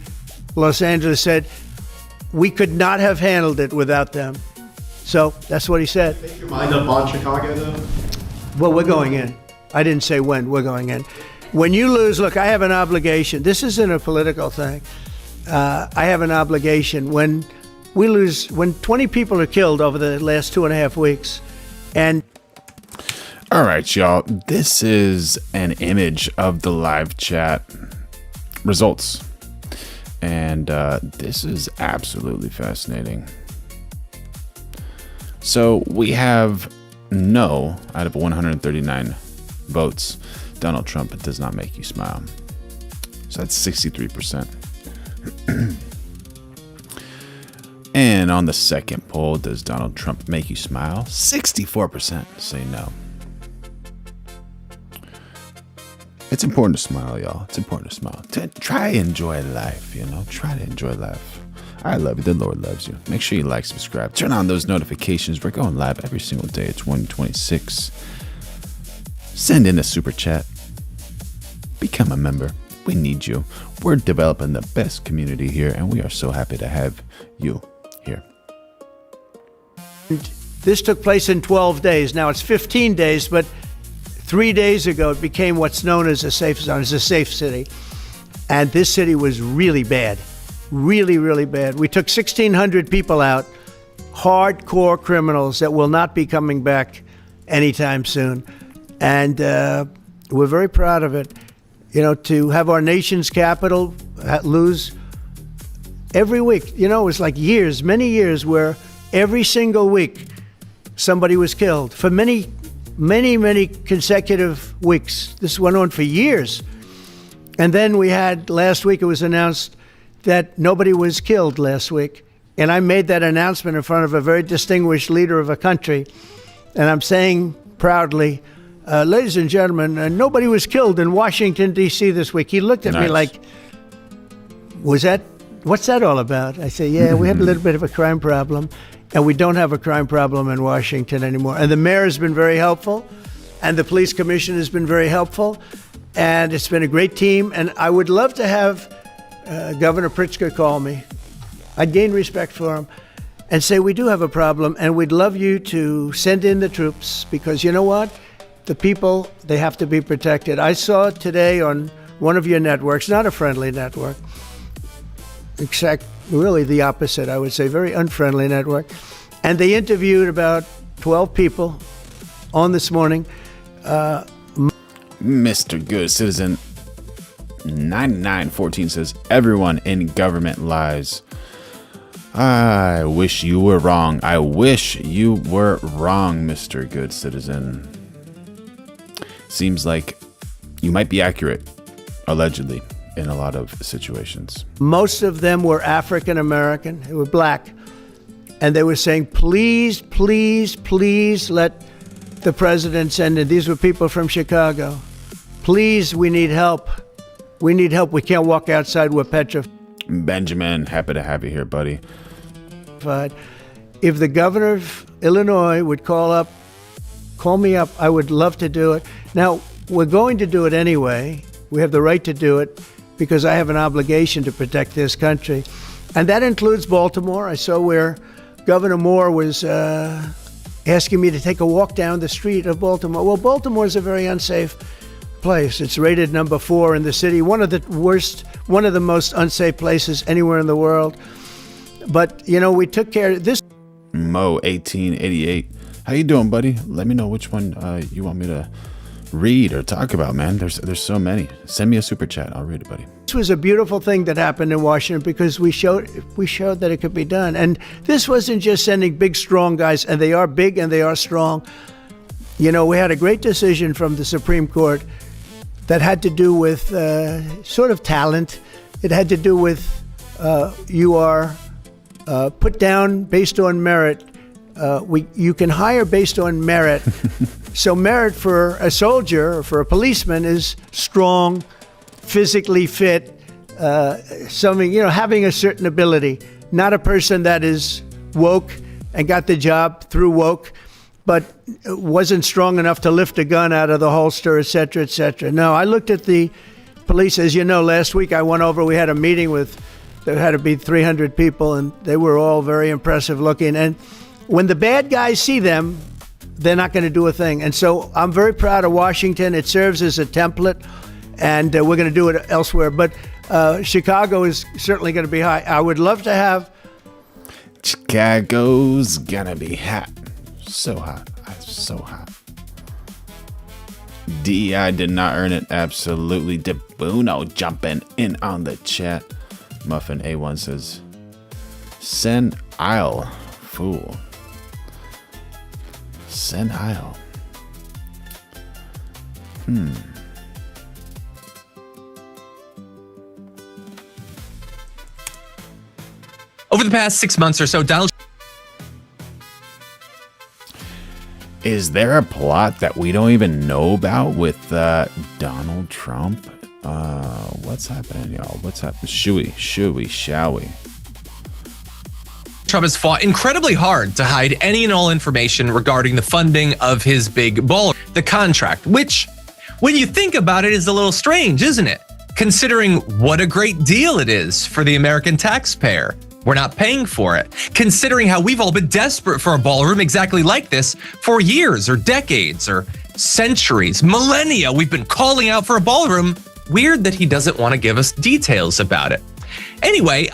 Los Angeles said, we could not have handled it without them. So that's what he said. Make your mind up on Chicago, though? Well, we're going in. I didn't say when. We're going in. When you lose, look, I have an obligation. This isn't a political thing. I have an obligation. When we lose, when 20 people are killed over the last 2.5 weeks, and all right, y'all, this is an image of the live chat results. And this is absolutely fascinating. So we have no out of 139 votes. Donald Trump does not make you smile. So that's 63%. And on the second poll, does Donald Trump make you smile? 64% say no. It's important to smile, y'all. It's important to smile. Try to enjoy life, you know? Try to enjoy life. I love you. The Lord loves you. Make sure you like, subscribe. Turn on those notifications. We're going live every single day. It's 1:26. Send in a super chat. Become a member. We need you. We're developing the best community here, and we are so happy to have you here. this took place in 12 days. Now it's 15 days, but 3 days ago, it became what's known as a safe zone, as a safe city. And this city was really bad, really, really bad. We took 1,600 people out, hardcore criminals that will not be coming back anytime soon. And we're very proud of it. You know, to have our nation's capital lose every week. You know, it was like years, many years, where every single week somebody was killed for many consecutive weeks. This went on for years. And then we had, last week it was announced that nobody was killed last week. And I made that announcement in front of a very distinguished leader of a country. And I'm saying proudly, ladies and gentlemen, nobody was killed in Washington, D.C. this week. He looked at me like, what's that all about? I say, yeah, we had a little bit of a crime problem. And we don't have a crime problem in Washington anymore. And the mayor has been very helpful. And the police commission has been very helpful. And it's been a great team. And I would love to have Governor Pritzker call me. I'd gain respect for him and say, we do have a problem. And we'd love you to send in the troops. Because you know what? The people, they have to be protected. I saw today on one of your networks, not a friendly network, except really the opposite, I would say, very unfriendly network. And they interviewed about 12 people on this morning. Mr. Good Citizen 9914 says, everyone in government lies. I wish you were wrong. I wish you were wrong, Mr. Good Citizen. Seems like you might be accurate, allegedly, in a lot of situations. Most of them were African American, they were black, and they were saying, please, please, please let the president send in. These were people from Chicago. Please, we need help. We need help. We can't walk outside, we're petrified. Benjamin, happy to have you here, buddy. If the governor of Illinois would call me up, I would love to do it. Now, we're going to do it anyway. We have the right to do it because I have an obligation to protect this country. And that includes Baltimore. I saw where Governor Moore was asking me to take a walk down the street of Baltimore. Well, Baltimore is a very unsafe place. It's rated number 4 in the city, one of the most unsafe places anywhere in the world. But, you know, we took care of this. Mo1888. How you doing, buddy? Let me know which one you want me to read or talk about, man. There's so many. Send me a super chat. I'll read it, buddy. This was a beautiful thing that happened in Washington because we showed that it could be done. And this wasn't just sending big, strong guys, and they are big and they are strong. You know, we had a great decision from the Supreme Court that had to do with sort of talent. It had to do with you are put down based on merit. You can hire based on merit. So merit for a soldier or for a policeman is strong, physically fit, having a certain ability, not a person that is woke and got the job through woke, but wasn't strong enough to lift a gun out of the holster, et cetera, et cetera. No, I looked at the police. As you know, last week I went over, we had a meeting there had to be 300 people, and they were all very impressive looking. And when the bad guys see them, they're not going to do a thing. And so I'm very proud of Washington. It serves as a template, and we're going to do it elsewhere. But Chicago is certainly going to be high. I would love to have... Chicago's going to be hot. So hot. So hot. DEI did not earn it. Absolutely. DeBuno jumping in on the chat. Muffin A1 says, send aisle, fool. Send aisle. Over the past 6 months or so, Donald... Is there a plot that we don't even know about with Donald Trump? What's happening, y'all? What's happening? Shall we? Trump has fought incredibly hard to hide any and all information regarding the funding of his big ballroom, the contract, which, when you think about it, is a little strange, isn't it? Considering what a great deal it is for the American taxpayer. We're not paying for it. Considering how we've all been desperate for a ballroom exactly like this for years or decades or centuries, millennia, we've been calling out for a ballroom. Weird that he doesn't want to give us details about it. Anyway,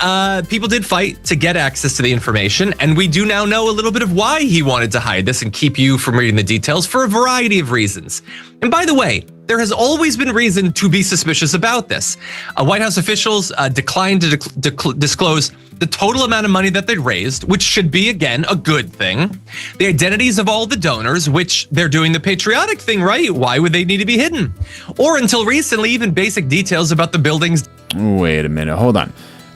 people did fight to get access to the information, and we do now know a little bit of why he wanted to hide this and keep you from reading the details for a variety of reasons. And by the way, there has always been reason to be suspicious about this. White House officials declined to disclose the total amount of money that they raised, which should be, again, a good thing. The identities of all the donors, which they're doing the patriotic thing, right? Why would they need to be hidden? Or until recently, even basic details about the buildings. Wait a minute, hold on.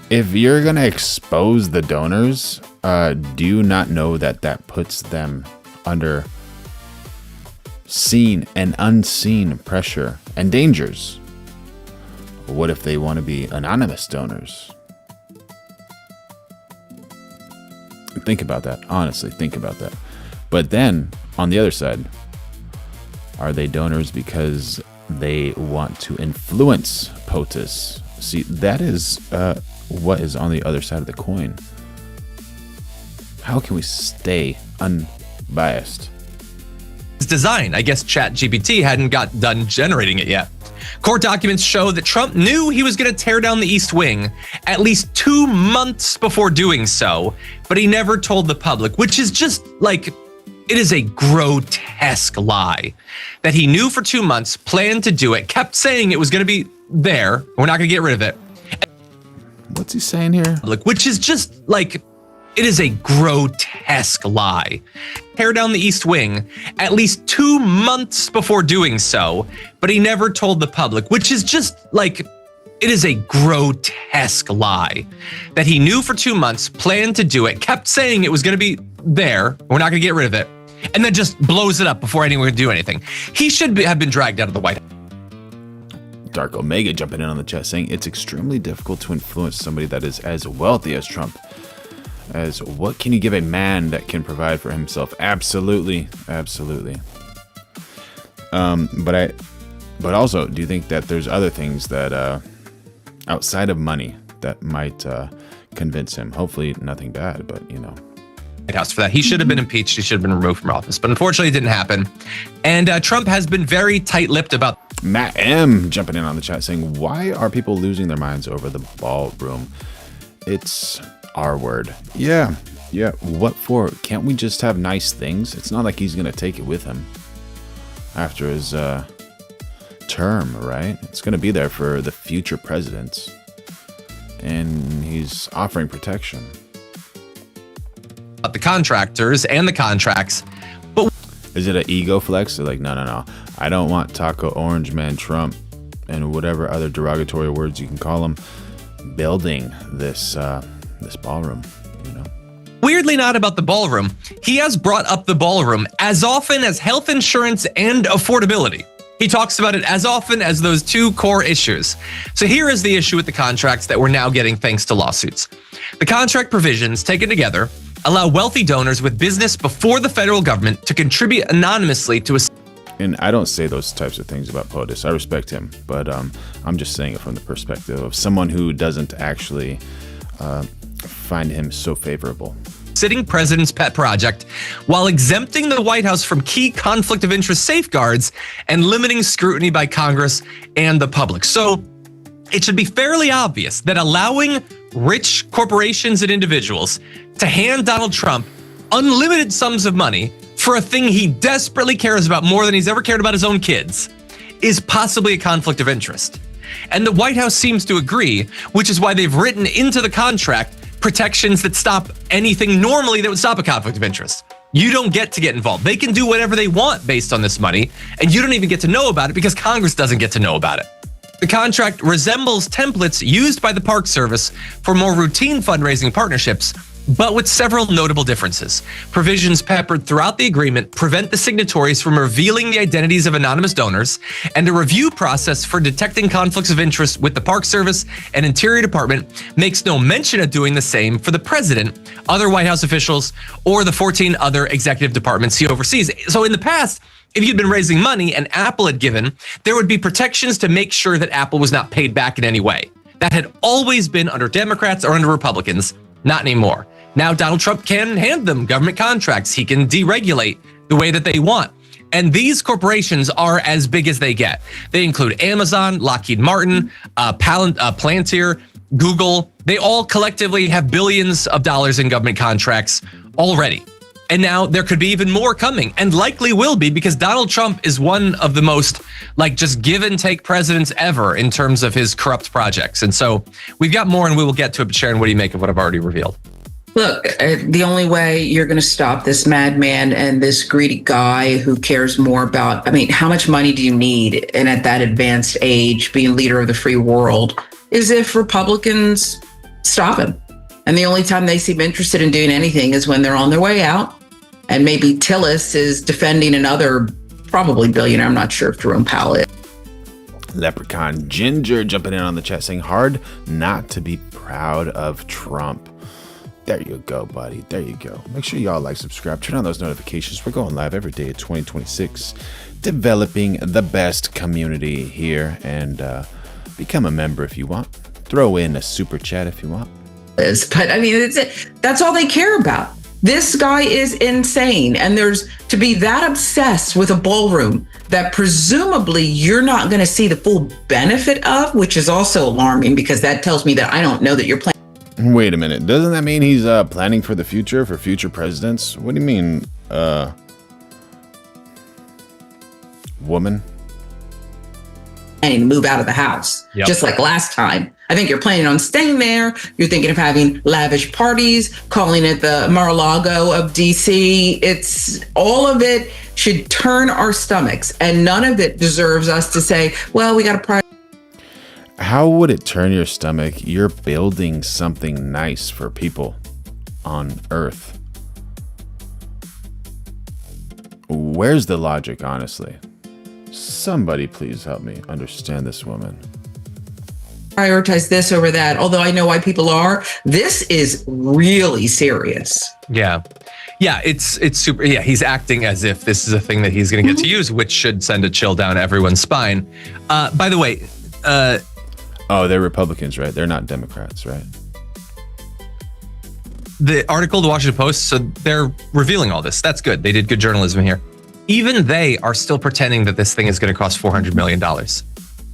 If you're gonna expose the donors, do you not know that puts them under seen and unseen pressure and dangers? What if they want to be anonymous donors? Think about that. Honestly, think about that. But then, on the other side, are they donors because they want to influence POTUS? See, that is what is on the other side of the coin. How can we stay unbiased? Design. I guess ChatGPT hadn't got done generating it yet. Court documents show that Trump knew he was going to tear down the East Wing at least 2 months before doing so, but he never told the public, which is just like, it is a grotesque lie. That he knew for 2 months, planned to do it, kept saying it was going to be there, we're not going to get rid of it. What's he saying here? Which is just like, it is a grotesque lie. Tear down the East Wing at least 2 months before doing so, but he never told the public, which is just like, it is a grotesque lie. That he knew for 2 months, planned to do it, kept saying it was going to be there, we're not going to get rid of it, and then just blows it up before anyone can do anything. He should have been dragged out of the White House. Dark Omega jumping in on the chat saying it's extremely difficult to influence somebody that is as wealthy as Trump. As what can you give a man that can provide for himself? Absolutely. But also, do you think that there's other things that outside of money that might convince him? Hopefully nothing bad, but you know. White House for that. He should have been impeached. He should have been removed from office, but unfortunately it didn't happen. And Trump has been very tight-lipped about. Matt M jumping in on the chat saying, why are people losing their minds over the ballroom? It's our word. Yeah, Yeah, what for? Can't we just have nice things? It's not like he's going to take it with him after his term, right? It's going to be there for the future presidents. And he's offering protection. The contractors and the contracts. But is it an ego flex? They're like, no. I don't want Taco Orange Man Trump and whatever other derogatory words you can call him building this ballroom. Weirdly not about the ballroom. He has brought up the ballroom as often as health insurance and affordability. He talks about it as often as those two core issues. So here is the issue with the contracts that we're now getting thanks to lawsuits. The contract provisions taken together allow wealthy donors with business before the federal government to contribute anonymously to a... And I don't say those types of things about POTUS. I respect him, but I'm just saying it from the perspective of someone who doesn't actually find him so favorable. Sitting president's pet project while exempting the White House from key conflict of interest safeguards and limiting scrutiny by Congress and the public. So it should be fairly obvious that allowing rich corporations and individuals to hand Donald Trump unlimited sums of money for a thing he desperately cares about more than he's ever cared about his own kids is possibly a conflict of interest. And the White House seems to agree, which is why they've written into the contract protections that stop anything normally that would stop a conflict of interest. You don't get to get involved. They can do whatever they want based on this money, and you don't even get to know about it because Congress doesn't get to know about it. The contract resembles templates used by the Park Service for more routine fundraising partnerships, but with several notable differences. Provisions peppered throughout the agreement prevent the signatories from revealing the identities of anonymous donors, and a review process for detecting conflicts of interest with the Park Service and Interior Department makes no mention of doing the same for the president, other White House officials, or the 14 other executive departments he oversees. So in the past, if you'd been raising money and Apple had given, there would be protections to make sure that Apple was not paid back in any way. That had always been under Democrats or under Republicans, not anymore. Now Donald Trump can hand them government contracts. He can deregulate the way that they want. And these corporations are as big as they get. They include Amazon, Lockheed Martin, Palantir, Google. They all collectively have billions of dollars in government contracts already. And now there could be even more coming, and likely will be, because Donald Trump is one of the most just give and take presidents ever in terms of his corrupt projects. And so we've got more, and we will get to it. But Sharon, what do you make of what I've already revealed? Look, the only way you're going to stop this madman and this greedy guy who cares more about, how much money do you need? And at that advanced age, being leader of the free world, is if Republicans stop him. And the only time they seem interested in doing anything is when they're on their way out. And maybe Tillis is defending another, probably billionaire. I'm not sure if Jerome Powell is. Leprechaun Ginger jumping in on the chat saying, hard not to be proud of Trump. There you go, buddy. There you go. Make sure y'all like, subscribe, turn on those notifications. We're going live every day at 2026, developing the best community here, and become a member if you want. Throw in a super chat if you want. But that's all they care about. This guy is insane. And there's to be that obsessed with a ballroom that presumably you're not going to see the full benefit of, which is also alarming because that tells me that I don't know that you're planning. Wait a minute. Doesn't that mean he's planning for the future, for future presidents? What do you mean, woman? And move out of the house, just like last time. I think you're planning on staying there. You're thinking of having lavish parties, calling it the Mar-a-Lago of DC. It's all of it should turn our stomachs, and none of it deserves us to say, well, we got to How would it turn your stomach? You're building something nice for people on Earth. Where's the logic, honestly? Somebody please help me understand this woman. prioritize this over that. Although I know why people are. This is really serious. Yeah. Yeah, it's super. Yeah, he's acting as if this is a thing that he's going to get to use, which should send a chill down everyone's spine. By the way, oh, they're Republicans, right? They're not Democrats, right? The article, the Washington Post, so they're revealing all this. That's good. They did good journalism here. Even they are still pretending that this thing is going to cost $400 million.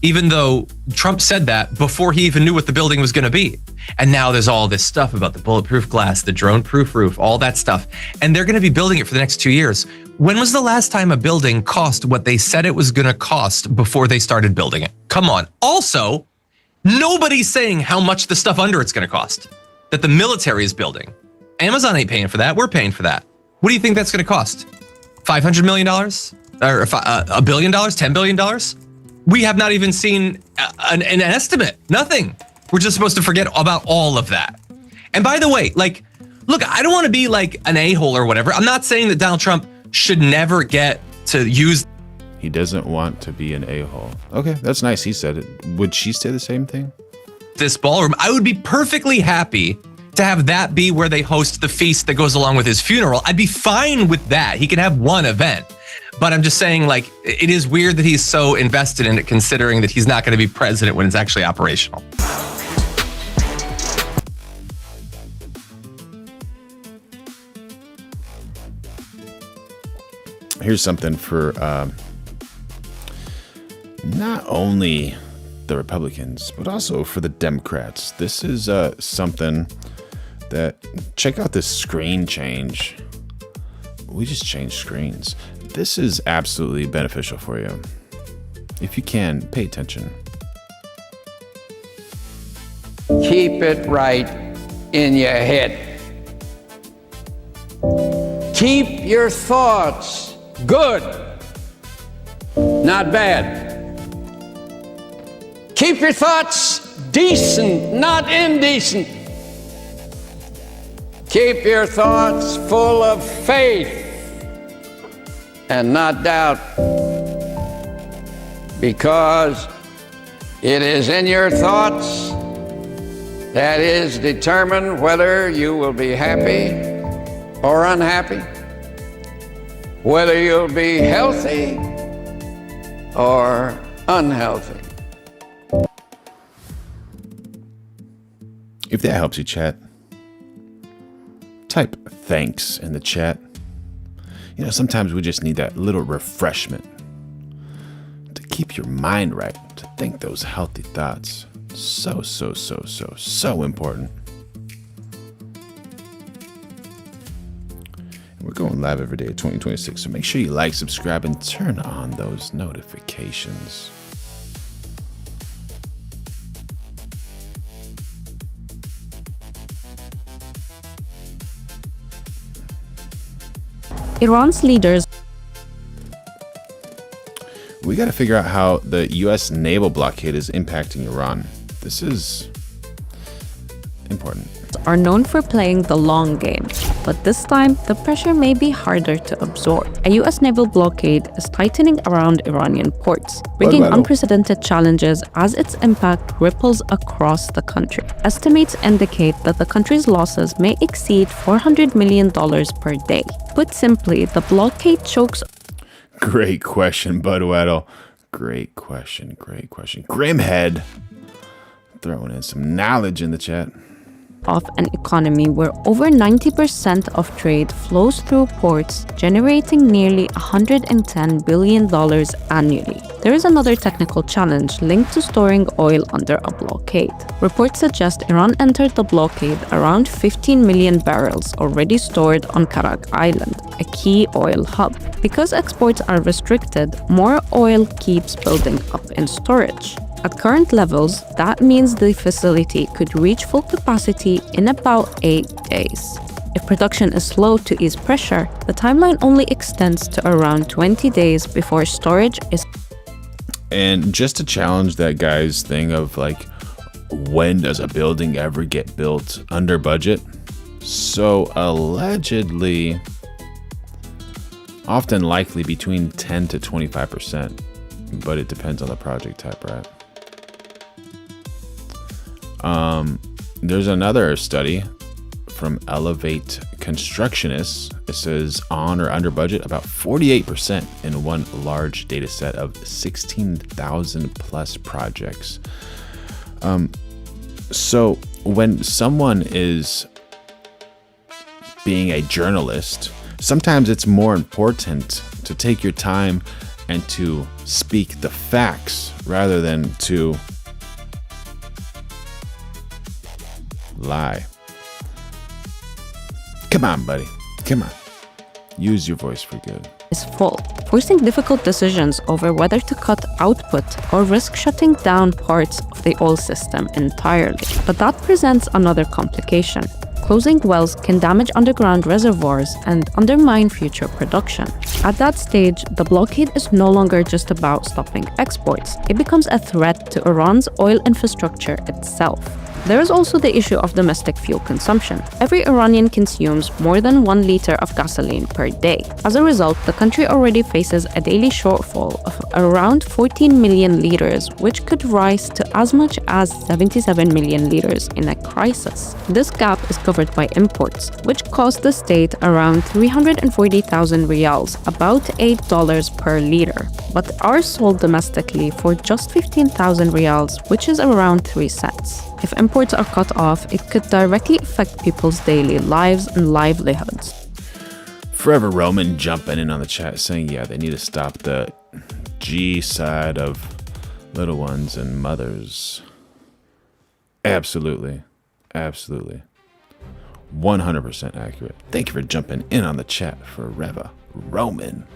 even though Trump said that before he even knew what the building was going to be. And now there's all this stuff about the bulletproof glass, the drone-proof roof, all that stuff. And they're going to be building it for the next 2 years. When was the last time a building cost what they said it was going to cost before they started building it? Come on. Also, nobody's saying how much the stuff under it's going to cost that the military is building. Amazon ain't paying for that. We're paying for that. What do you think that's going to cost? $500 million? Or $1 billion? $10 billion? We have not even seen an estimate. Nothing. We're just supposed to forget about all of that. And by the way, like, look, I don't want to be like an a-hole or whatever. I'm not saying that Donald Trump should never get to use. He doesn't want to be an a-hole. Okay, that's nice. He said it. Would she say the same thing? This ballroom. I would be perfectly happy to have that be where they host the feast that goes along with his funeral. I'd be fine with that. He can have one event. But I'm just saying, like, it is weird that he's so invested in it, considering that he's not going to be president when it's actually operational. Here's something for not only the Republicans, but also for the Democrats. This is something that, check out this screen change. We just changed screens. This is absolutely beneficial for you. If you can, pay attention. Keep it right in your head. Keep your thoughts good, not bad. Keep your thoughts decent, not indecent. Keep your thoughts full of faith and not doubt, because it is in your thoughts that is determined whether you will be happy or unhappy, whether you'll be healthy or unhealthy. If that helps you, chat, type thanks in the chat. You know, sometimes we just need that little refreshment to keep your mind right, to think those healthy thoughts. So important. We're going live every day of 2026, so make sure you like, subscribe, and turn on those notifications. Iran's leaders. We got to figure out how the U.S. naval blockade is impacting Iran. This is important. Are known for playing the long game, but this time the pressure may be harder to absorb. A U.S. naval blockade is tightening around Iranian ports, bringing unprecedented challenges as its impact ripples across the country. Estimates indicate that the country's losses may exceed $400 million per day. Put simply, the blockade chokes. Great question, Bud Weddle. Great question. Grimhead throwing in some knowledge in the chat. Of an economy where over 90% of trade flows through ports, generating nearly $110 billion annually. There is another technical challenge linked to storing oil under a blockade. Reports suggest Iran entered the blockade around 15 million barrels already stored on Karak Island, a key oil hub. Because exports are restricted, more oil keeps building up in storage. At current levels, that means the facility could reach full capacity in about 8 days. If production is slow to ease pressure, the timeline only extends to around 20 days before storage is. And just to challenge that guy's thing of like, when does a building ever get built under budget? So allegedly, often likely between 10 to 25%, but it depends on the project type, right? There's another study from Elevate Constructionists. It says on or under budget about 48% in one large data set of 16,000 plus projects. So when someone is being a journalist, sometimes it's more important to take your time and to speak the facts rather than to lie. Come on, buddy. Come on. Use your voice for good. Is full, forcing difficult decisions over whether to cut output or risk shutting down parts of the oil system entirely. But that presents another complication. Closing wells can damage underground reservoirs and undermine future production. At that stage, the blockade is no longer just about stopping exports. It becomes a threat to Iran's oil infrastructure itself. There is also the issue of domestic fuel consumption. Every Iranian consumes more than 1 liter of gasoline per day. As a result, the country already faces a daily shortfall of around 14 million liters, which could rise to as much as 77 million liters in a crisis. This gap is covered by imports, which cost the state around 340,000 riyals, about $8 per liter, but are sold domestically for just 15,000 riyals, which is around 3 cents. If imports are cut off, it could directly affect people's daily lives and livelihoods. Forever Roman jumping in on the chat saying, yeah, they need to stop the G side of little ones and mothers. Absolutely. Absolutely. 100% accurate. Thank you for jumping in on the chat, Forever Roman.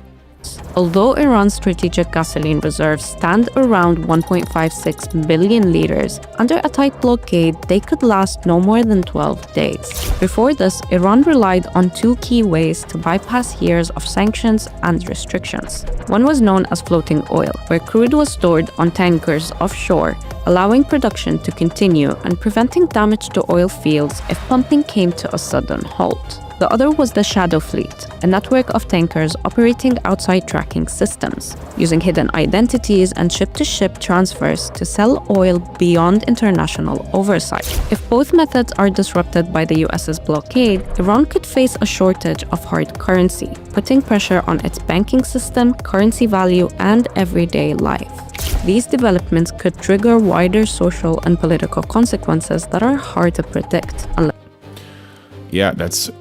Although Iran's strategic gasoline reserves stand around 1.56 billion liters, under a tight blockade, they could last no more than 12 days. Before this, Iran relied on 2 key ways to bypass years of sanctions and restrictions. One was known as floating oil, where crude was stored on tankers offshore, allowing production to continue and preventing damage to oil fields if pumping came to a sudden halt. The other was the shadow fleet, a network of tankers operating outside tracking systems, using hidden identities and ship-to-ship transfers to sell oil beyond international oversight. If both methods are disrupted by the US's blockade, Iran could face a shortage of hard currency, putting pressure on its banking system, currency value, and everyday life. These developments could trigger wider social and political consequences that are hard to predict. Yeah, that's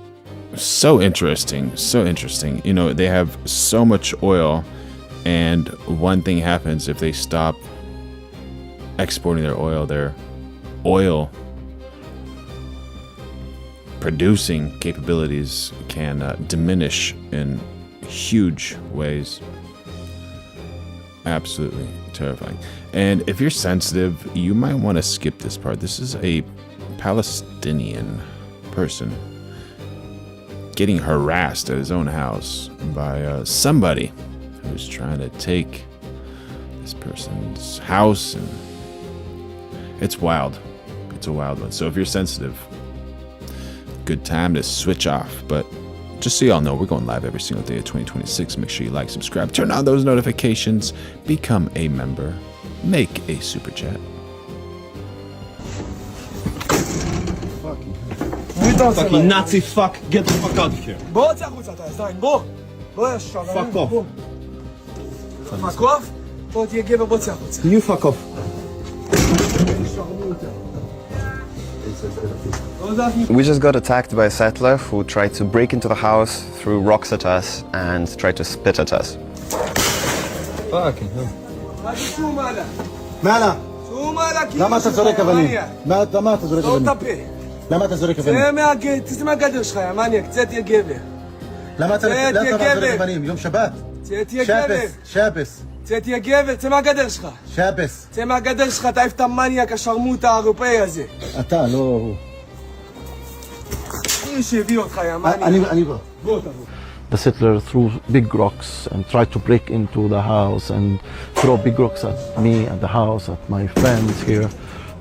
so interesting. So interesting. You know, they have so much oil, and one thing happens if they stop exporting their oil producing capabilities can diminish in huge ways. Absolutely terrifying. And if you're sensitive, you might want to skip this part. This is a Palestinian person getting harassed at his own house by somebody who's trying to take this person's house, and it's wild. It's a wild one. So if you're sensitive, good time to switch off. But just so y'all know, we're going live every single day of 2026. Make sure you like, subscribe, turn on those notifications, become a member, make a super chat. Fucking Nazi fuck, get the fuck out of here. Fuck off. Fuck off? You fuck off. We just got attacked by a settler who tried to break into the house, threw rocks at us, and tried to spit at us. Fucking hell. مالا لما تزورك بني ما تزورك بني لما تزورك بني تسمع قدرش خيا مانيك تزيد يا جيبي لما تزورك بني يوم شباب شابس تزيد يا جيبي تسمع قدرش خيا شابس تسمع قدرش خيا تعرف تمانية كشرموطة أوروبية زي أنت لو هو إيش يبيوت خيا ماني أنا بقول The settler threw big rocks and tried to break into the house and throw big rocks at me, at the house, at my friends here,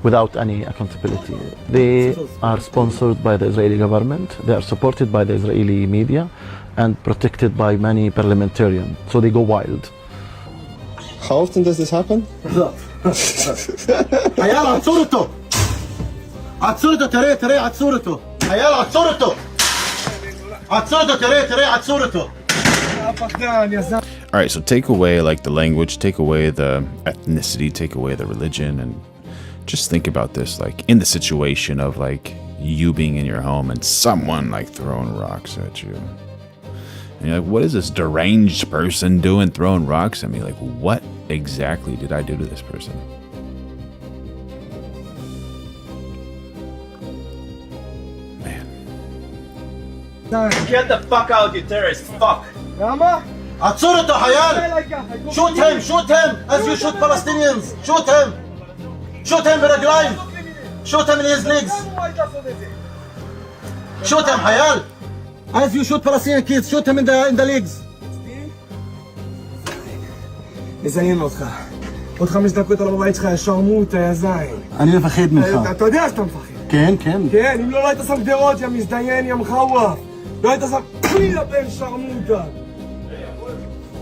without any accountability. They are sponsored by the Israeli government, they are supported by the Israeli media, and protected by many parliamentarians, so they go wild. How often does this happen? عيال عد صورته عد صورته ترى عد صورته عيال عد صورته Alright, so take away like the language, take away the ethnicity, take away the religion, and just think about this like in the situation of like you being in your home and someone like throwing rocks at you. And you're like, what is this deranged person doing throwing rocks at me? Like, what exactly did I do to this person? Get the fuck out, you terrorist. Fuck. למה? עצור אותו, חייל! Shoot him! Shoot him! As you shoot Palestinians! Shoot him! Shoot him ברגליים! Shoot him in his legs! Shoot him, חייל! As you shoot Palestinian kids, shoot him in the legs! נזיין אותך. עוד 5 דקות על הבית שלך, שרמוטה, יא זין. אני מפחד ממך. אתה יודע שאתה מפחד. כן, כן. כן, אם לא היית שם גדרות, יא מזדיין, יא מחוואף. לא היית שם יא בן שרמוטה.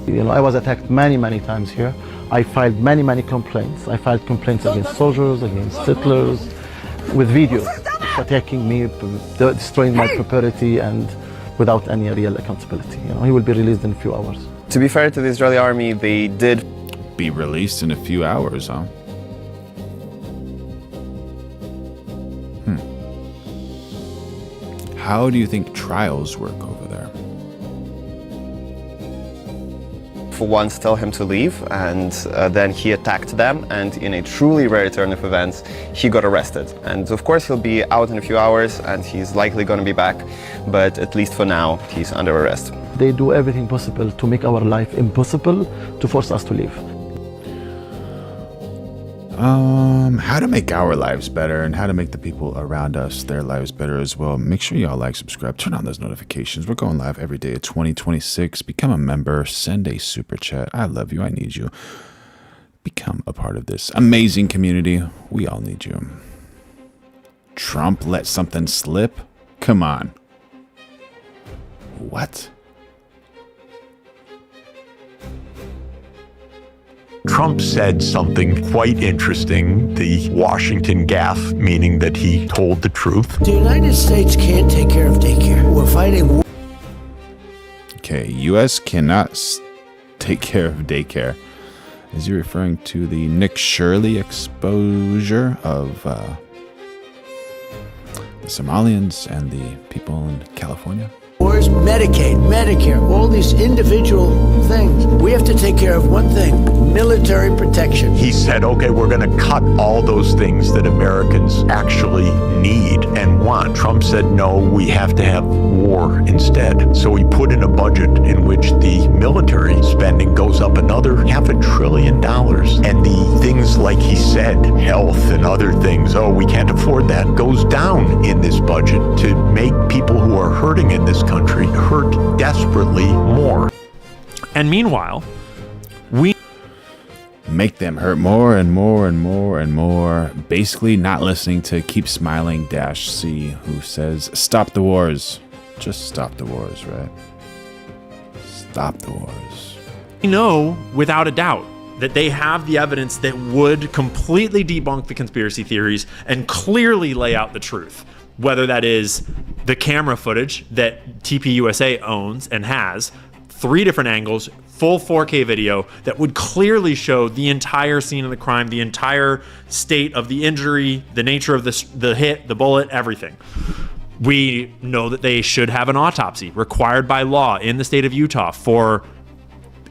You know, I was attacked many times here. I filed many complaints. I filed complaints against soldiers, against settlers, with videos attacking me, destroying my property, and without any real accountability. You know, he will be released in a few hours. To be fair to the Israeli army, they did be released in a few hours, huh? How do you think trials work over there? for once tell him to leave, and then he attacked them, and in a truly rare turn of events, he got arrested. And of course he'll be out in a few hours and he's likely going to be back, but at least for now he's under arrest. They do everything possible to make our life impossible, to force us to leave. How to make our lives better and how to make the people around us their lives better as well. Make sure y'all like, subscribe, turn on those notifications. We're going live every day at 2026. Become a member, send a super chat. I love you. I need you. Become a part of this amazing community. We all need you. Trump let something slip? Come on. What? Trump said something quite interesting, the Washington gaffe, meaning that he told the truth. The United States can't take care of daycare. We're fighting war. Okay, U.S. cannot take care of daycare. Is he referring to the Nick Shirley exposure of the Somalians and the people in California? Wars, Medicaid, Medicare, all these individual things. We have to take care of one thing, military protection. He said, okay, we're going to cut all those things that Americans actually need and want. Trump said, no, we have to have war instead. So he put in a budget in which the military spending goes up another $500 billion. And the things like he said, health and other things, oh, we can't afford that, goes down in this budget to make people who are hurting in this country hurt desperately more. And meanwhile, we make them hurt more and more and more and more. Basically not listening to Keep Smiling -C, who says, stop the wars. Just stop the wars, right? Stop the wars. We know without a doubt that they have the evidence that would completely debunk the conspiracy theories and clearly lay out the truth. Whether that is the camera footage that TPUSA owns and has, 3 different angles, full 4K video that would clearly show the entire scene of the crime, the entire state of the injury, the nature of the hit, the bullet, everything. We know that they should have an autopsy required by law in the state of Utah for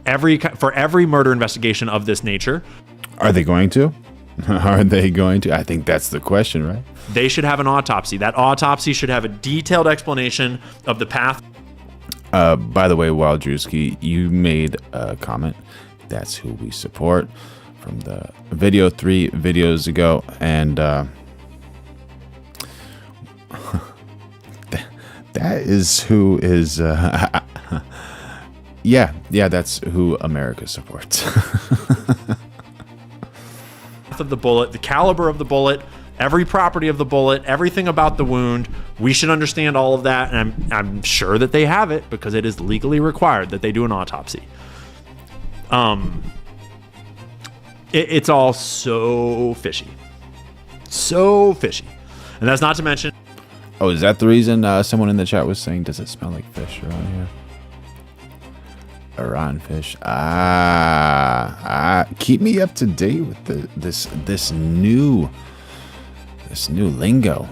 every murder investigation of this nature. Are they going to? Are they going to? I think that's the question, right? They should have an autopsy. That autopsy should have a detailed explanation of the path. By the way, Wild Drewski, you made a comment. That's who we support from the video 3 videos ago. And that is who is... yeah, that's who America supports. Of the bullet, the caliber of the bullet, every property of the bullet, everything about the wound. We should understand all of that, and I'm sure that they have it because it is legally required that they do an autopsy. It's all so fishy. So fishy. And that's not to mention... Oh, is that the reason someone in the chat was saying, does it smell like fish around here? Iran fish. Keep me up to date with this new lingo.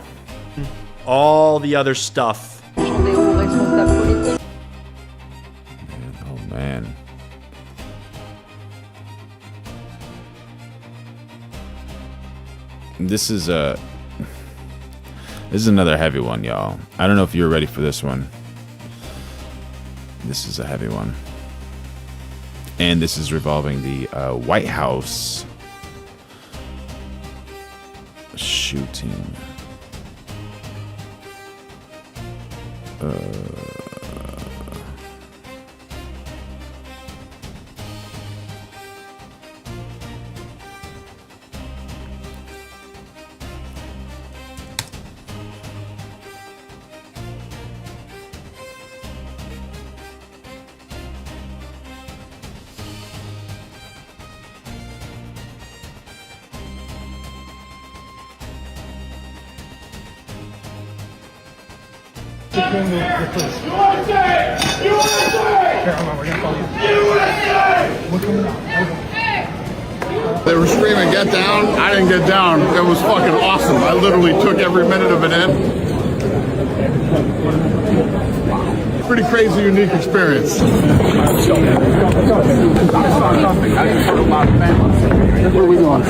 All the other stuff. This is another heavy one, y'all. I don't know if you're ready for this one. This is a heavy one. And this is revolving the White House shooting. They were screaming, "Get down!" I didn't get down. It was fucking awesome. I literally took every minute of it in. Pretty crazy, unique experience. Where are we going?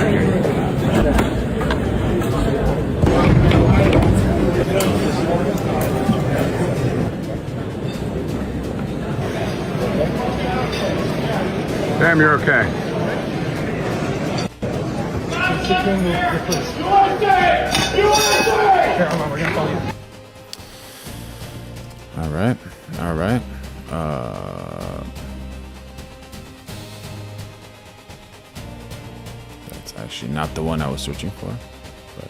Damn, you're okay. All right. That's actually not the one I was searching for, but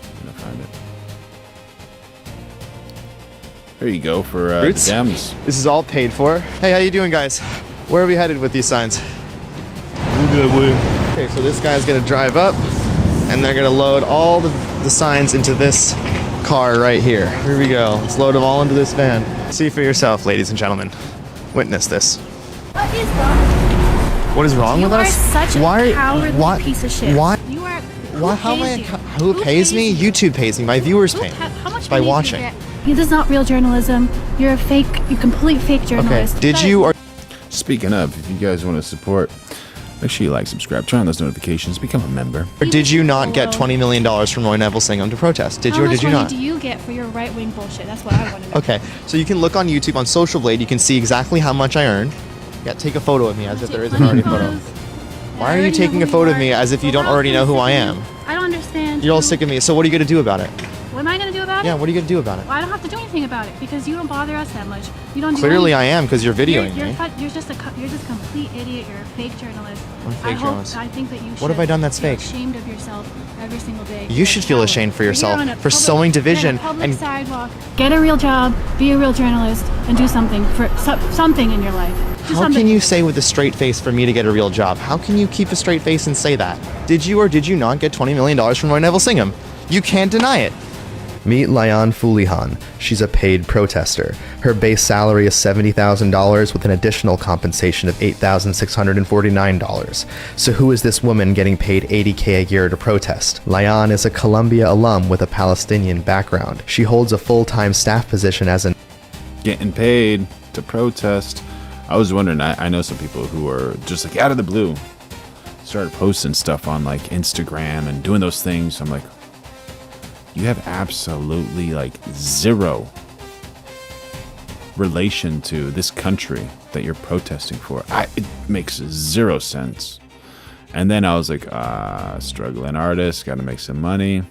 I'm gonna find it. Here you go for the Dems. This is all paid for. Hey, how you doing, guys? Where are we headed with these signs? We're good, William. Okay, so this guy's gonna drive up, and they're gonna load all the signs into this car right here. Here we go. Let's load them all into this van. See for yourself, ladies and gentlemen. Witness this. What is wrong? What is wrong with us? You are such a cowardly piece of shit. Why? You are. Why? How am I? Who pays me? YouTube pays me. My viewers pay me. How much by money do you watching. get? This is not real journalism. You're a fake. You're complete fake journalist. Okay. Did you or? Speaking of, if you guys want to support, make sure you like, subscribe, turn on those notifications, become a member. Or did you not get $20 million from Roy Neville Singham to protest? Did you or did you not? How much money do you get for your right-wing bullshit? That's what I want to know. Okay, so you can look on YouTube on Social Blade. You can see exactly how much I earn. Yeah, take a photo of me as if there isn't already a photo. Why are you taking a photo of me as if you don't already know who I am? I don't understand. You're all sick of me. So what are you gonna do about it? What am I going to do about it? Yeah, what are you gonna do about it? Well, I don't have to do anything about it because you don't bother us that much. You don't. Clearly, I am because you're videoing you're, me. You're just a complete idiot. You're a fake journalist. I'm a fake journalist. I think that you should. What have I done that's feel fake? Ashamed of yourself every single day. You should feel ashamed for yourself for sowing division and sidewalk. Get a real job, be a real journalist, and do something for something in your life. How can you say with a straight face for me to get a real job? How can you keep a straight face and say that? Did you or did you not get $20 million from Roy Neville Singham? You can't deny it. Meet Layan Fulihan. She's a paid protester. Her base salary is $70,000 with an additional compensation of $8,649. So who is this woman getting paid $80K a year to protest? Layan is a Columbia alum with a Palestinian background. She holds a full-time staff position as an getting paid to protest. I was wondering, I know some people who are just like out of the blue started posting stuff on like Instagram and doing those things. I'm like, you have absolutely like zero relation to this country that you're protesting for. It makes zero sense. And then I was like, struggling artist, gotta make some money.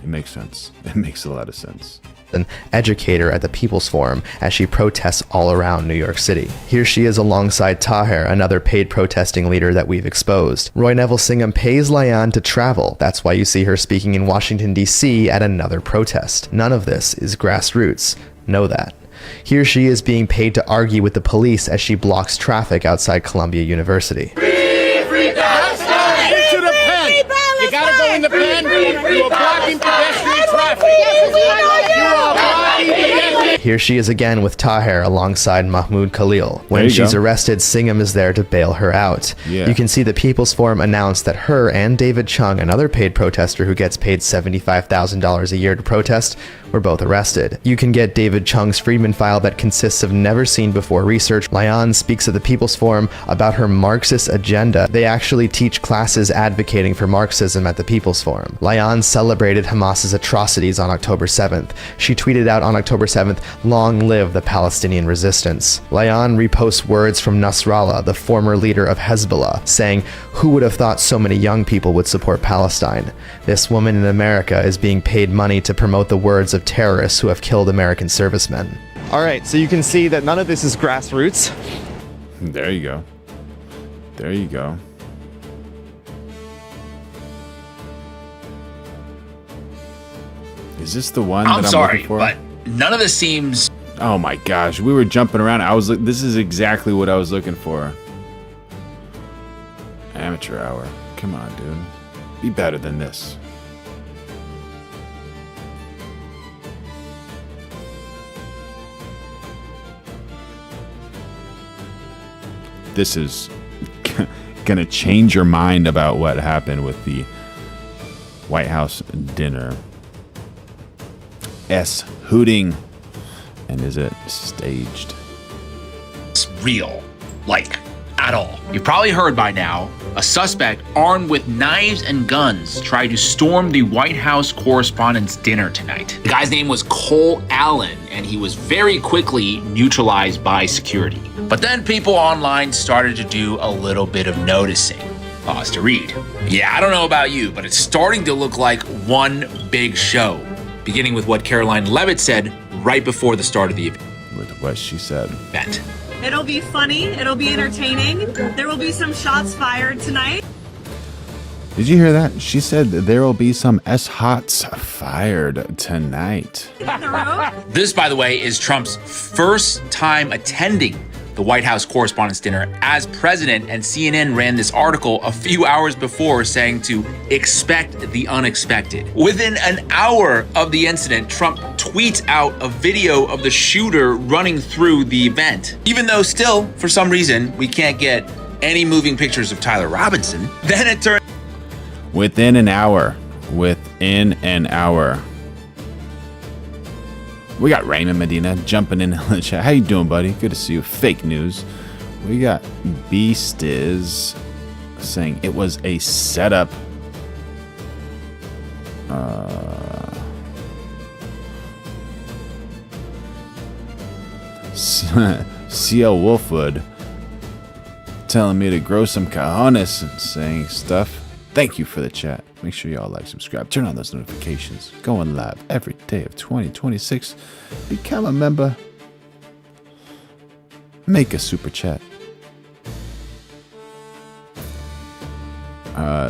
It makes sense. It makes a lot of sense. An educator at the People's Forum as she protests all around New York City. Here she is alongside Taher, another paid protesting leader that we've exposed. Roy Neville Singham pays Layan to travel. That's why you see her speaking in Washington, D.C. at another protest. None of this is grassroots. Know that. Here she is being paid to argue with the police as she blocks traffic outside Columbia University. Free Palestine! Get to the pen! You gotta go in the pen. You are blocking pedestrian traffic. You are blocking pedestrian. Here she is again with Taher alongside Mahmoud Khalil. When you she's go. arrested, Singham is there to bail her out. Yeah. You can see the People's Forum announced that her and David Chung, another paid protester who gets paid $75,000 a year to protest, were both arrested. You can get David Chung's Friedman file that consists of never-seen-before research. Layan speaks at the People's Forum about her Marxist agenda. They actually teach classes advocating for Marxism at the People's Forum. Layan celebrated Hamas's atrocities on October 7th. She tweeted out on October 7th, "Long live the Palestinian resistance." Layan reposts words from Nasrallah, the former leader of Hezbollah, saying, "Who would have thought so many young people would support Palestine? This woman in America is being paid money to promote the words of terrorists who have killed American servicemen." All right, so you can see that none of this is grassroots. There you go. There you go. Is this the one that I'm looking for? But none of this seems... Oh my gosh, we were jumping around. This is exactly what I was looking for. Amateur hour. Come on, dude. Be better than this. This is gonna change your mind about what happened with the White House dinner. Hooting. And is it staged? It's real. Like, at all. You've probably heard by now, a suspect armed with knives and guns tried to storm the White House correspondents' dinner tonight. The guy's name was Cole Allen, and he was very quickly neutralized by security. But then people online started to do a little bit of noticing. Pause to read. Yeah, I don't know about you, but it's starting to look like one big show. Beginning with what Caroline Levitt said right before the start of the event. With what she said. It'll be funny. It'll be entertaining. There will be some shots fired tonight. Did you hear that? She said there will be some S-hots fired tonight. This, by the way, is Trump's first time attending the White House Correspondents' Dinner as president, and CNN ran this article a few hours before saying to expect the unexpected. Within an hour of the incident, Trump tweets out a video of the shooter running through the event. Even though still, for some reason, we can't get any moving pictures of Tyler Robinson, then it turns... Within an hour. Within an hour. We got Raymond Medina jumping in the chat. How you doing, buddy? Good to see you. Fake news. We got Beastiz saying it was a setup. CL Wolfwood telling me to grow some cojones and saying stuff. Thank you for the chat. Make sure y'all like, subscribe, turn on those notifications. Going live every day of 2026. Become a member. Make a super chat.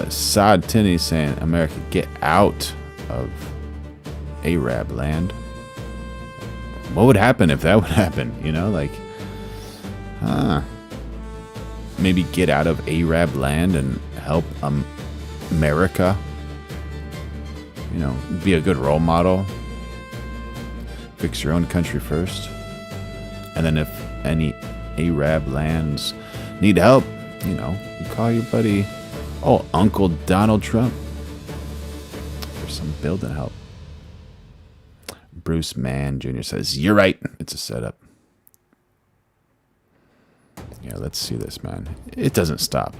Saad Tinney saying, America, get out of Arab land. What would happen if that would happen? You know, like, maybe get out of Arab land and help America, you know, be a good role model, fix your own country first, and then if any Arab lands need help, you know, you call your buddy, Uncle Donald Trump for some building help. Bruce Mann Jr. says, you're right, it's a setup. Yeah, let's see this, man. It doesn't stop.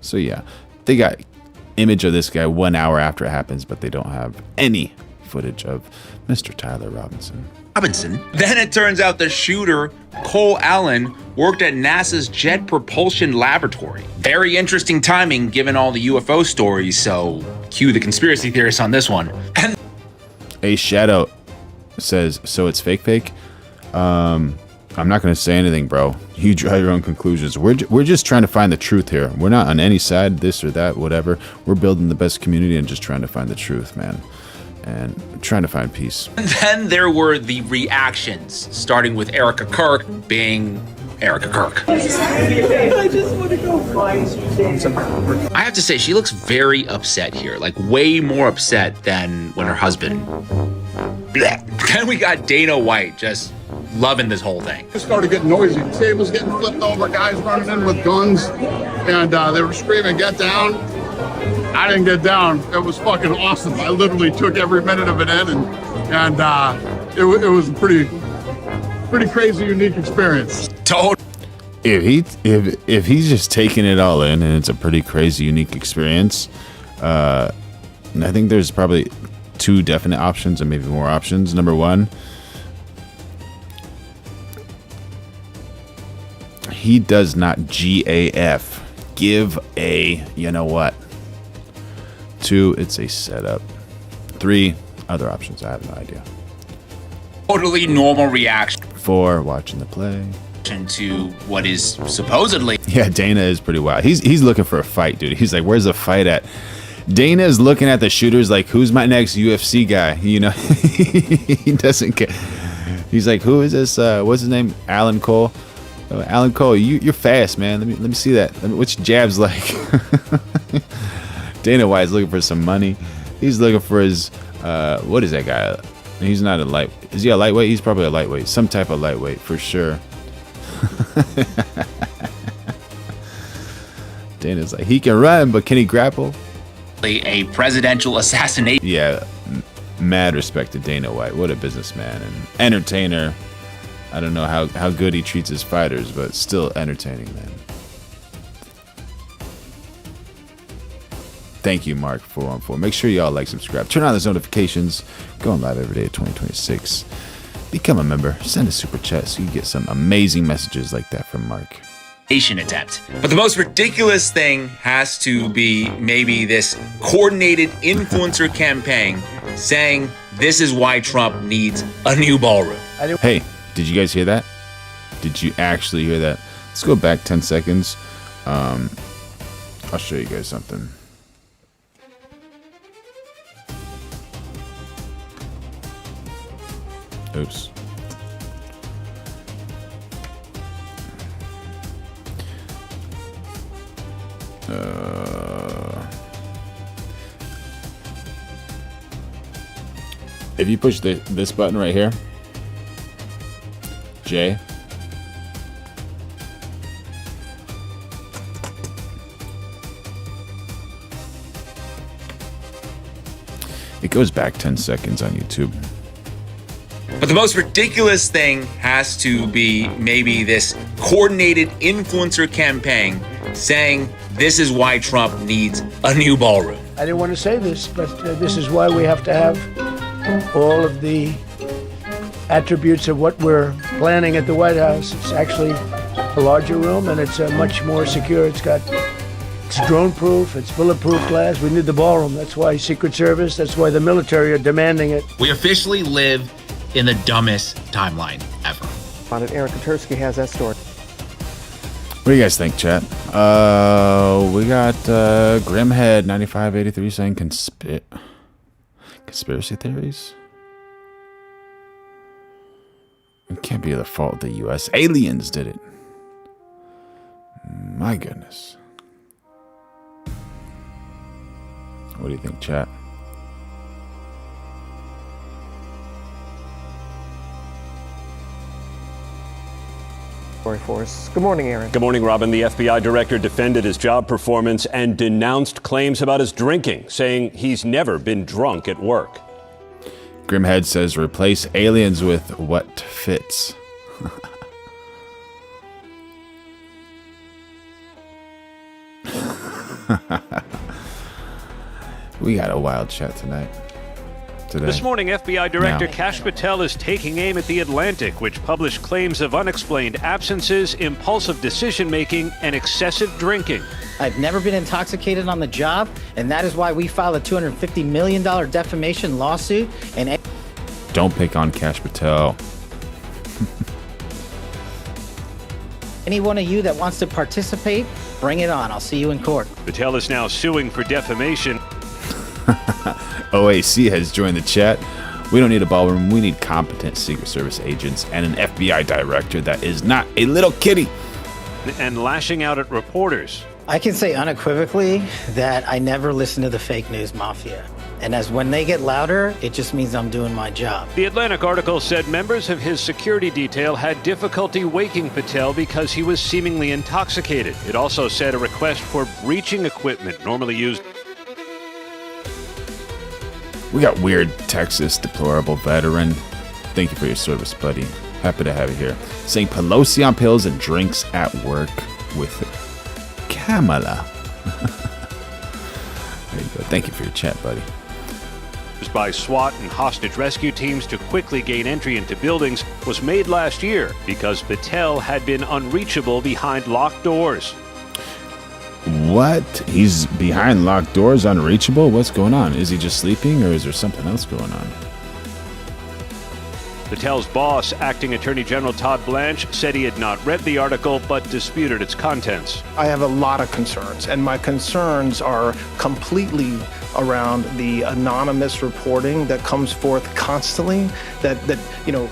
So yeah, they got image of this guy 1 hour after it happens, but they don't have any footage of Mr. Tyler Robinson. Then it turns out the shooter, Cole Allen, worked at NASA's Jet Propulsion Laboratory. Very interesting timing given all the UFO stories, so cue the conspiracy theorists on this one. And A Shadow says, so it's fake? I'm not going to say anything, bro. You draw your own conclusions. We're just trying to find the truth here. We're not on any side, this or that, whatever. We're building the best community and just trying to find the truth, man. and trying to find peace. And then there were the reactions, starting with Erica Kirk being Erica Kirk. I just want to go find some. I have to say, she looks very upset here, like way more upset than when her husband. Blech. Then we got Dana White just loving this whole thing. It started getting noisy. Tables getting flipped over, guys running in with guns, and they were screaming, "Get down!" I didn't get down. It was fucking awesome. I literally took every minute of it in, and it was a pretty crazy, unique experience. If he's just taking it all in, and it's a pretty crazy, unique experience, I think there's probably two definite options and maybe more options. Number one, he does not GAF give a you know what. 2, it's a setup. 3, other options. I have no idea. Totally normal reaction. 4, watching the play. To what is supposedly. Yeah, Dana is pretty wild. He's looking for a fight, dude. He's like, where's the fight at? Dana is looking at the shooters like, who's my next UFC guy? You know, he doesn't care. He's like, who is this? What's his name? Alan Cole. Alan Cole, you're fast, man. Let me see that. What's your jabs like? Dana White's looking for some money. He's looking for his what is that guy? He's not a light. Is he a lightweight? He's probably a lightweight. Some type of lightweight for sure. Dana's like, he can run, but can he grapple? A presidential assassination. Yeah, mad respect to Dana White. What a businessman and entertainer. I don't know how good he treats his fighters, but still entertaining, man. Thank you, Mark 414. Make sure y'all like, subscribe, turn on those notifications. Going live every day at 2026. Become a member. Send a super chat so you get some amazing messages like that from Mark. Attempt. But the most ridiculous thing has to be maybe this coordinated influencer campaign saying this is why Trump needs a new ballroom. Hey, did you guys hear that? Did you actually hear that? Let's go back 10 seconds. I'll show you guys something. Oops. If you push this button right here, J, it goes back 10 seconds on YouTube. But the most ridiculous thing has to be maybe this coordinated influencer campaign saying this is why Trump needs a new ballroom. I didn't want to say this, but this is why we have to have all of the attributes of what we're planning at the White House. It's actually a larger room, and it's much more secure. It's drone-proof, it's bulletproof glass. We need the ballroom. That's why Secret Service, that's why the military are demanding it. We officially live in the dumbest timeline ever. On it, Eric Katursky has that story. What do you guys think, chat? We got Grimhead 9583 saying conspiracy theories. It can't be the fault of the U.S. Aliens did it. My goodness. What do you think, chat? For us. Good morning, Aaron. Good morning, Robin. The FBI director defended his job performance and denounced claims about his drinking, saying he's never been drunk at work. Grimhead says replace aliens with what fits. We got a wild chat tonight. This morning, FBI Director Kash Patel is taking aim at The Atlantic, which published claims of unexplained absences, impulsive decision-making, and excessive drinking. I've never been intoxicated on the job, and that is why we filed a $250 million defamation lawsuit. And don't pick on Kash Patel. Any one of you that wants to participate, bring it on. I'll see you in court. Patel is now suing for defamation. OAC has joined the chat. We don't need a ballroom. We need competent Secret Service agents and an FBI director that is not a little kitty. And lashing out at reporters. I can say unequivocally that I never listen to the fake news mafia. And as when they get louder, it just means I'm doing my job. The Atlantic article said members of his security detail had difficulty waking Patel because he was seemingly intoxicated. It also said a request for breaching equipment normally used. We got Weird Texas, deplorable veteran. Thank you for your service, buddy. Happy to have you here. Saying Pelosi on pills and drinks at work with Kamala. There you go. Thank you for your chat, buddy. By SWAT and hostage rescue teams to quickly gain entry into buildings was made last year because Patel had been unreachable behind locked doors. What? He's behind locked doors, unreachable? What's going on? Is he just sleeping, or is there something else going on? Patel's boss, Acting Attorney General Todd Blanche, said he had not read the article but disputed its contents. I have a lot of concerns, and my concerns are completely around the anonymous reporting that comes forth constantly. That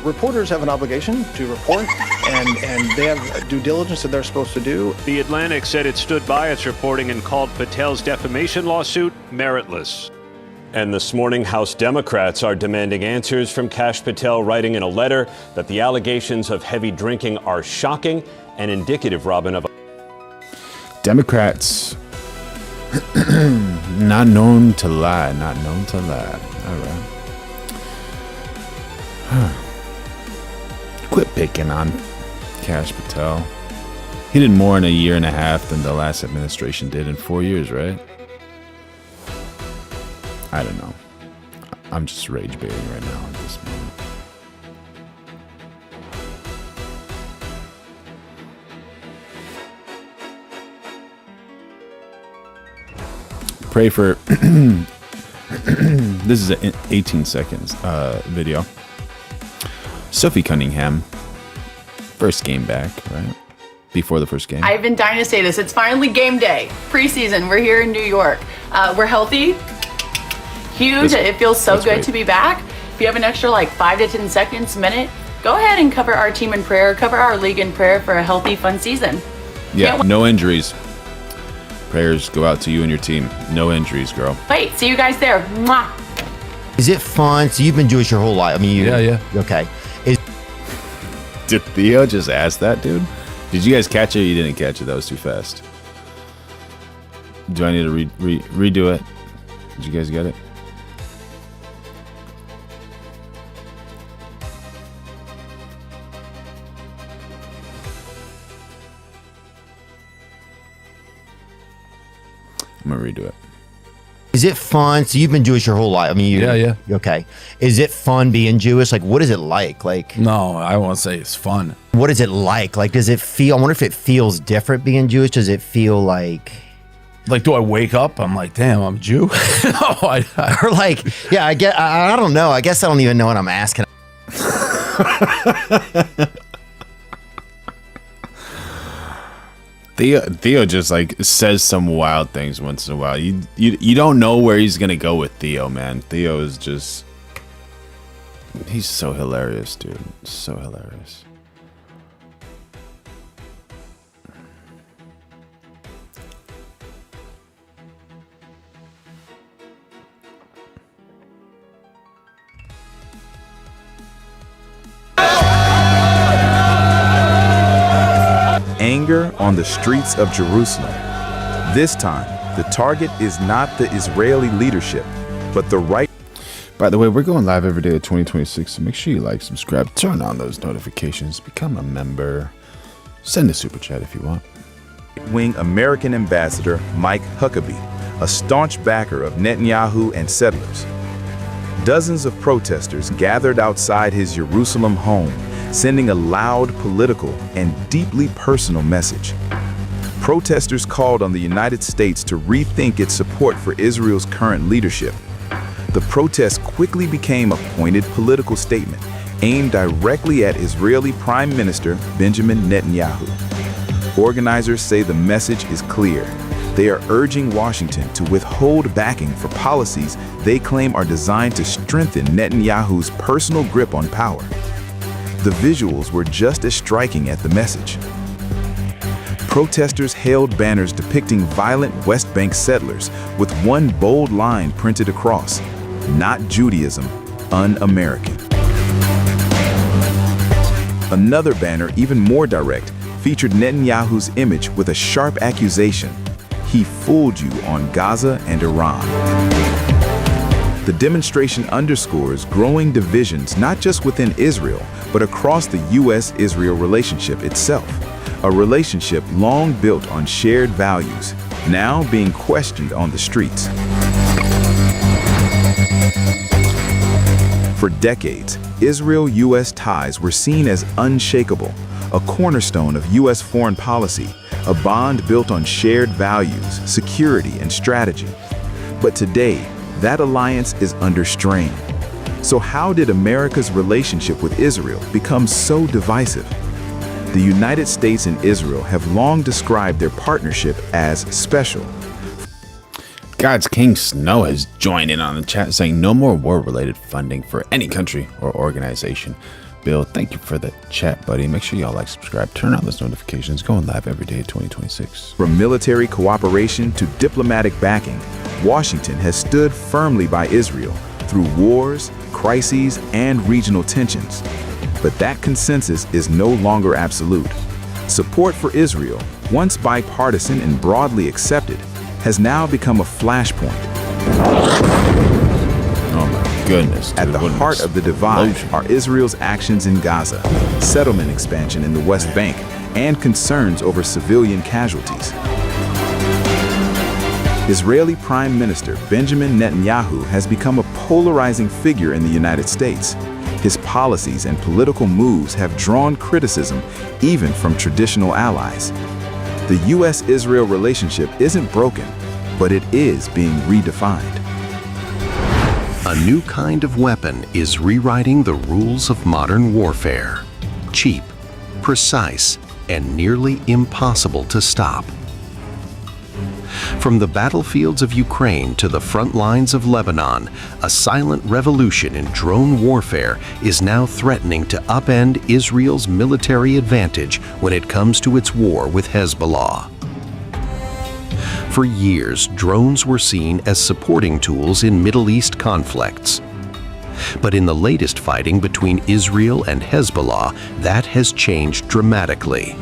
reporters have an obligation to report, and they have due diligence that they're supposed to do. The Atlantic said it stood by its reporting and called Patel's defamation lawsuit meritless. And this morning, House Democrats are demanding answers from Kash Patel, writing in a letter that the allegations of heavy drinking are shocking and indicative, Robin, of... Democrats, not known to lie, not known to lie. All right. Quit picking on Kash Patel. He did more in a year and a half than the last administration did in 4 years, right? I don't know. I'm just rage baiting right now at this moment. Pray for... This is an 18 seconds video. Sophie Cunningham. First game back, right? Before the first game. I've been dying to say this. It's finally game day. Preseason. We're here in New York. We're healthy. Huge. It feels so good to be back. If you have an extra 5 to 10 seconds, minute, go ahead and cover our team in prayer, cover our league in prayer for a healthy, fun season. Yeah, no injuries. Prayers go out to you and your team. No injuries, girl. Wait, see you guys there. Mwah. Is it fun? So you've been Jewish your whole life. I mean, Yeah. Okay. Did Theo just ask that, dude? Did you guys catch it or you didn't catch it? That was too fast. Do I need to redo it? Did you guys get it? I'm gonna redo it. Is it fun? So you've been Jewish your whole life. I mean, Yeah. Okay. Is it fun being Jewish? What is it like? No, I won't say it's fun. What is it like? Does it feel? I wonder if it feels different being Jewish. Does it feel like? Do I wake up? I'm like, damn, I'm Jew. Or yeah, I don't know. I guess I don't even know what I'm asking. Theo just says some wild things once in a while. You don't know where he's gonna go with Theo, man. Theo is just, he's so hilarious, dude. So hilarious. Anger on the streets of Jerusalem. This time, the target is not the Israeli leadership, but the right. By the way, we're going live every day of 2026, so make sure you like, subscribe, turn on those notifications, become a member, send a super chat if you want. Wing American ambassador Mike Huckabee, a staunch backer of Netanyahu and settlers. Dozens of protesters gathered outside his Jerusalem home, sending a loud political and deeply personal message. Protesters called on the United States to rethink its support for Israel's current leadership. The protest quickly became a pointed political statement aimed directly at Israeli Prime Minister Benjamin Netanyahu. Organizers say the message is clear. They are urging Washington to withhold backing for policies they claim are designed to strengthen Netanyahu's personal grip on power. The visuals were just as striking as the message. Protesters held banners depicting violent West Bank settlers with one bold line printed across: "Not Judaism, un-American." Another banner, even more direct, featured Netanyahu's image with a sharp accusation: "He fooled you on Gaza and Iran." The demonstration underscores growing divisions not just within Israel, but across the U.S.-Israel relationship itself, a relationship long built on shared values, now being questioned on the streets. For decades, Israel-U.S. ties were seen as unshakable, a cornerstone of U.S. foreign policy, a bond built on shared values, security, and strategy. But today, that alliance is under strain. So how did America's relationship with Israel become so divisive? The United States and Israel have long described their partnership as special. God's King Snow has joined in on the chat saying no more war-related funding for any country or organization. Bill, thank you for the chat, buddy. Make sure y'all like, subscribe, turn on those notifications. Going live every day of 2026. From military cooperation to diplomatic backing, Washington has stood firmly by Israel through wars, crises, and regional tensions. But that consensus is no longer absolute. Support for Israel, once bipartisan and broadly accepted, has now become a flashpoint. Oh my goodness. Dude, at the heart of the divide are Israel's actions in Gaza, settlement expansion in the West Bank, and concerns over civilian casualties. Israeli Prime Minister Benjamin Netanyahu has become a polarizing figure in the United States. His policies and political moves have drawn criticism even from traditional allies. The U.S.-Israel relationship isn't broken, but it is being redefined. A new kind of weapon is rewriting the rules of modern warfare. Cheap, precise, and nearly impossible to stop. From the battlefields of Ukraine to the front lines of Lebanon, a silent revolution in drone warfare is now threatening to upend Israel's military advantage when it comes to its war with Hezbollah. For years, drones were seen as supporting tools in Middle East conflicts. But in the latest fighting between Israel and Hezbollah, that has changed dramatically.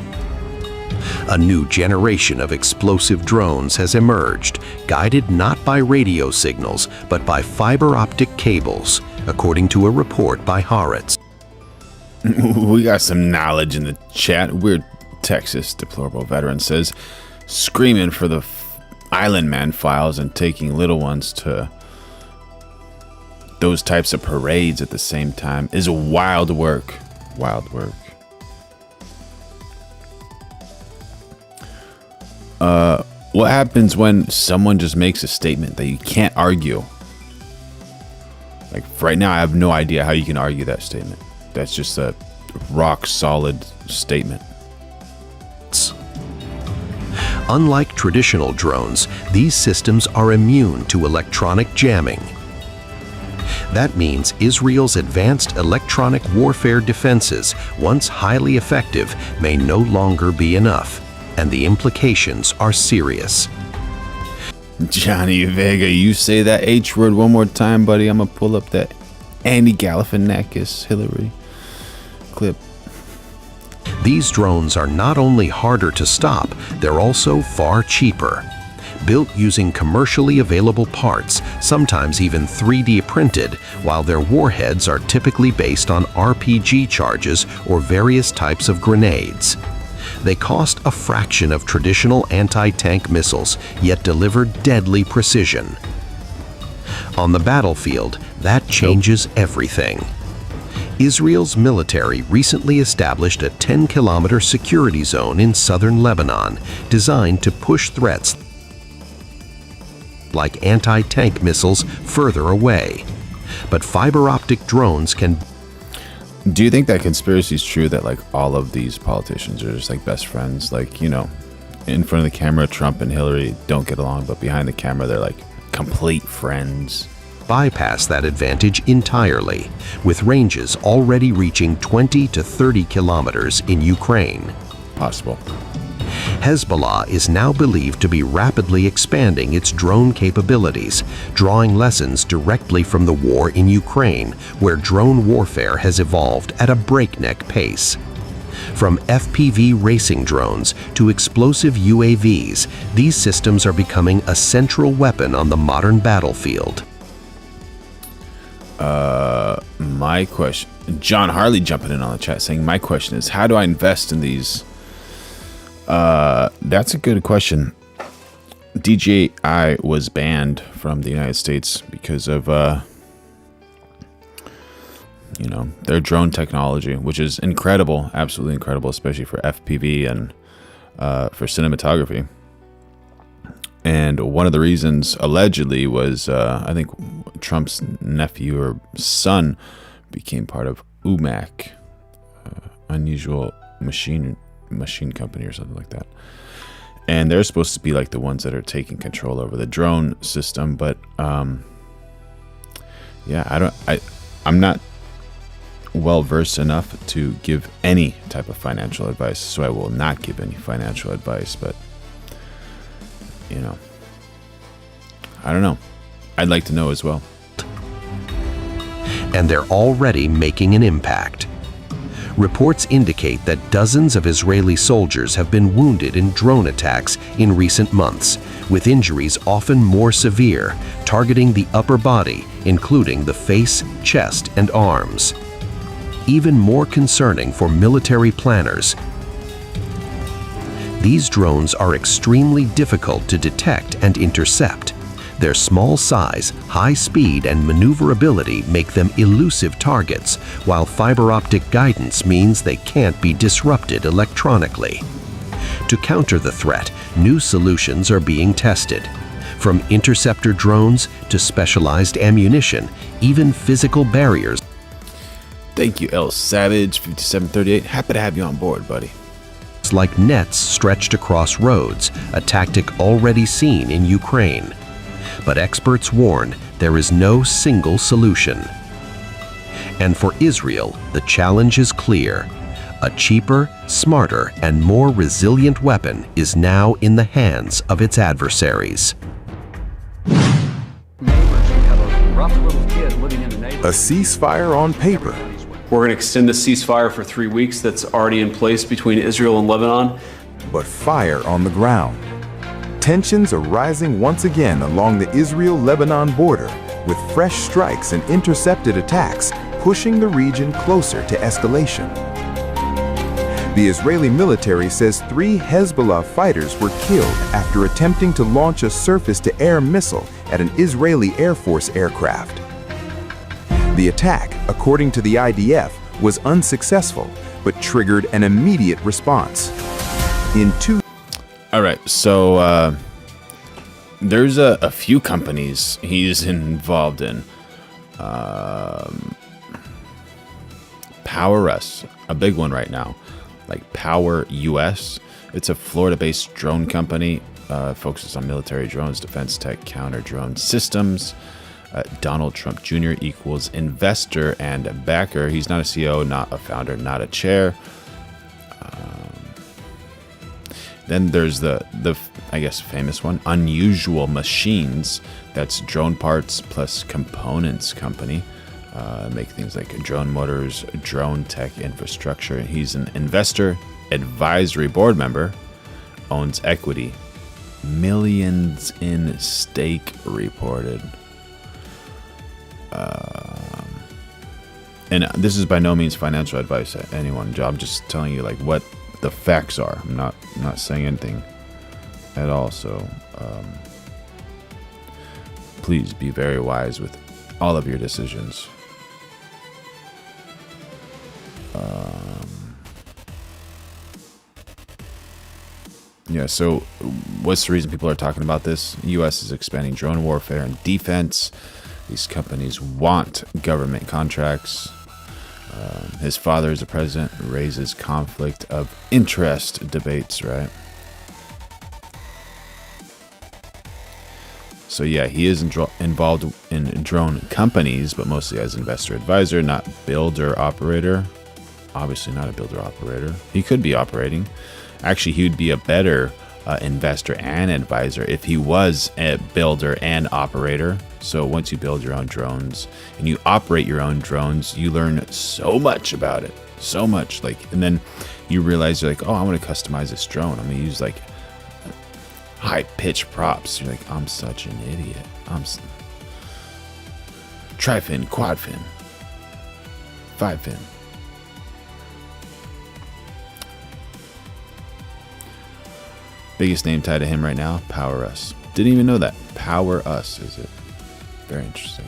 A new generation of explosive drones has emerged, guided not by radio signals, but by fiber optic cables, according to a report by Haaretz. We got some knowledge in the chat. Weird Texas deplorable veteran says, screaming for the Island Man files and taking little ones to those types of parades at the same time is wild work. Wild work. What happens when someone just makes a statement that you can't argue? Like right now, I have no idea how you can argue that statement. That's just a rock solid statement. Unlike traditional drones, these systems are immune to electronic jamming. That means Israel's advanced electronic warfare defenses, once highly effective, may no longer be enough. And the implications are serious. Johnny Vega, you say that H word one more time, buddy. I'm gonna pull up that Andy Galifianakis Hillary clip. These drones are not only harder to stop, they're also far cheaper. Built using commercially available parts, sometimes even 3D printed, while their warheads are typically based on RPG charges or various types of grenades. They cost a fraction of traditional anti-tank missiles, yet deliver deadly precision. On the battlefield, that changes everything. Israel's military recently established a 10-kilometer security zone in southern Lebanon, designed to push threats like anti-tank missiles further away. But fiber optic drones can... Do you think that conspiracy is true that like all of these politicians are just like best friends? Like, you know, in front of the camera, Trump and Hillary don't get along, but behind the camera, they're like complete friends. Bypass that advantage entirely, with ranges already reaching 20 to 30 kilometers in Ukraine. Possible. Hezbollah is now believed to be rapidly expanding its drone capabilities, drawing lessons directly from the war in Ukraine, where drone warfare has evolved at a breakneck pace. From FPV racing drones to explosive UAVs, these systems are becoming a central weapon on the modern battlefield. My question, John Harley jumping in on the chat saying, my question is, how do I invest in these? That's a good question. DJI was banned from the United States because of, their drone technology, which is incredible, absolutely incredible, especially for FPV and for cinematography. And one of the reasons, allegedly, was I think Trump's nephew or son became part of UMAC, Unusual Machine Company or something like that. And they're supposed to be like the ones that are taking control over the drone system. But I'm not well versed enough to give any type of financial advice, so I will not give any financial advice. But I don't know. I'd like to know as well. And they're already making an impact. Reports indicate that dozens of Israeli soldiers have been wounded in drone attacks in recent months, with injuries often more severe, targeting the upper body, including the face, chest, and arms. Even more concerning for military planners, these drones are extremely difficult to detect and intercept. Their small size, high speed, and maneuverability make them elusive targets, while fiber optic guidance means they can't be disrupted electronically. To counter the threat, new solutions are being tested. From interceptor drones to specialized ammunition, even physical barriers. Thank you, El Savage 5738. Happy to have you on board, buddy. Like nets stretched across roads, a tactic already seen in Ukraine. But experts warn there is no single solution. And for Israel, the challenge is clear. A cheaper, smarter, and more resilient weapon is now in the hands of its adversaries. A ceasefire on paper. We're going to extend the ceasefire for 3 weeks that's already in place between Israel and Lebanon. But fire on the ground. Tensions are rising once again along the Israel-Lebanon border, with fresh strikes and intercepted attacks pushing the region closer to escalation. The Israeli military says 3 Hezbollah fighters were killed after attempting to launch a surface-to-air missile at an Israeli Air Force aircraft. The attack, according to the IDF, was unsuccessful, but triggered an immediate response. All right, so there's a few companies he's involved in. Power Us, a big one right now, like Power US. It's a Florida-based drone company, focuses on military drones, defense tech, counter drone systems. Donald Trump Jr. equals investor and backer. He's not a CEO, not a founder, not a chair. Then there's the I guess famous one, Unusual Machines. That's drone parts plus components company. Make things like drone motors, drone tech infrastructure. He's an investor, advisory board member, owns equity, millions in stake reported. And this is by no means financial advice to anyone. I'm just telling you like what the facts are. I'm not saying anything at all. So please be very wise with all of your decisions. Yeah, so what's the reason people are talking about this? The U.S. is expanding drone warfare and defense. These companies want government contracts. His father is the president, raises conflict of interest debates, right? So yeah, he is involved in drone companies, but mostly as investor advisor, not builder operator. Obviously not a builder operator. He could be operating. Actually, he would be a better investor and advisor if he was a builder and operator. So once you build your own drones and you operate your own drones, you learn so much about it. So much. And then you realize you're like, oh, I want to customize this drone. I'm going to use high-pitched props. You're like, I'm such an idiot. Tri-fin, quad-fin, 5-fin. Biggest name tied to him right now, Power Us. Didn't even know that. Power Us, is it? Very interesting.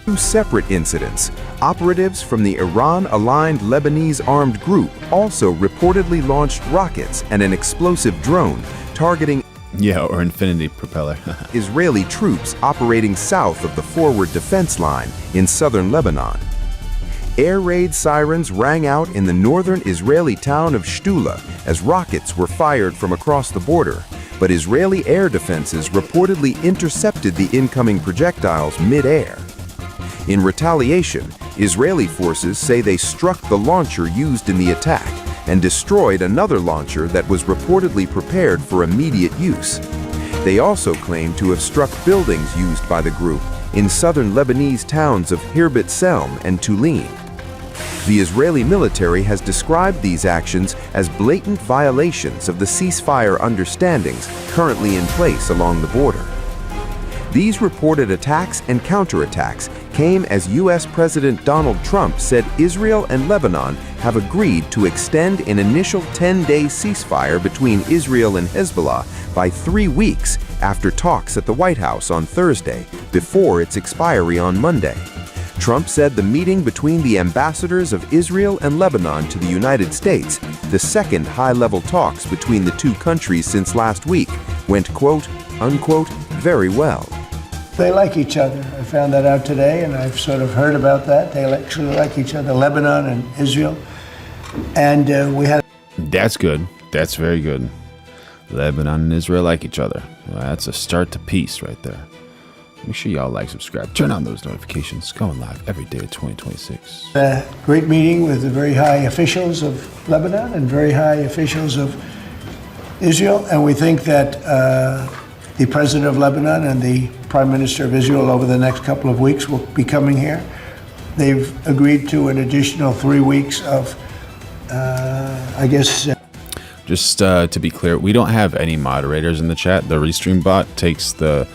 Two separate incidents. Operatives from the Iran-aligned Lebanese armed group also reportedly launched rockets and an explosive drone targeting or infinity propeller. Israeli troops operating south of the forward defense line in southern Lebanon. Air raid sirens rang out in the northern Israeli town of Shtula as rockets were fired from across the border, but Israeli air defenses reportedly intercepted the incoming projectiles mid-air. In retaliation, Israeli forces say they struck the launcher used in the attack and destroyed another launcher that was reportedly prepared for immediate use. They also claim to have struck buildings used by the group in southern Lebanese towns of Hirbet Selm and Tulin. The Israeli military has described these actions as blatant violations of the ceasefire understandings currently in place along the border. These reported attacks and counterattacks came as U.S. President Donald Trump said Israel and Lebanon have agreed to extend an initial 10-day ceasefire between Israel and Hezbollah by 3 weeks after talks at the White House on Thursday, before its expiry on Monday. Trump said the meeting between the ambassadors of Israel and Lebanon to the United States, the second high-level talks between the two countries since last week, went quote, unquote, very well. They like each other. I found that out today, and I've sort of heard about that. They actually like each other, Lebanon and Israel. And we had... That's good. That's very good. Lebanon and Israel like each other. Well, that's a start to peace right there. Make sure y'all like, subscribe, turn on those notifications. Going live every day of 2026. A great meeting with the very high officials of Lebanon and very high officials of Israel. And we think that the president of Lebanon and the prime minister of Israel over the next couple of weeks will be coming here. They've agreed to an additional 3 weeks of, Just to be clear, we don't have any moderators in the chat. The Restream bot takes the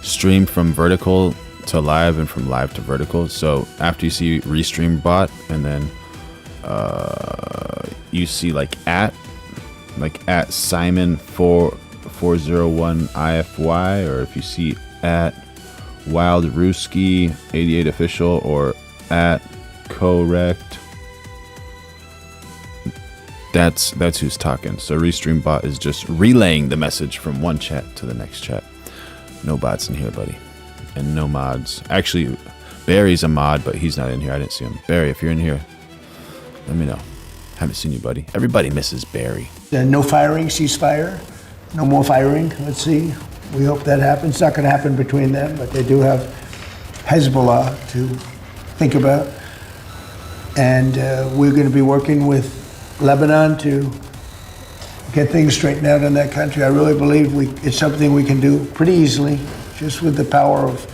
stream from vertical to live and from live to vertical. So after you see Restream bot and then you see like at Simon 401 IFY, or if you see at Wild Ruski 88 official or at correct, that's who's talking. So Restream bot is just relaying the message from one chat to the next chat. No bots in here, buddy. And no mods. Actually, Barry's a mod, but he's not in here. I didn't see him. Barry, if you're in here, let me know. Haven't seen you, buddy. Everybody misses Barry. No firing, ceasefire. No more firing. Let's see. We hope that happens. It's not going to happen between them, but they do have Hezbollah to think about. And we're going to be working with Lebanon to get things straightened out in that country. I really believe it's something we can do pretty easily, just with the power of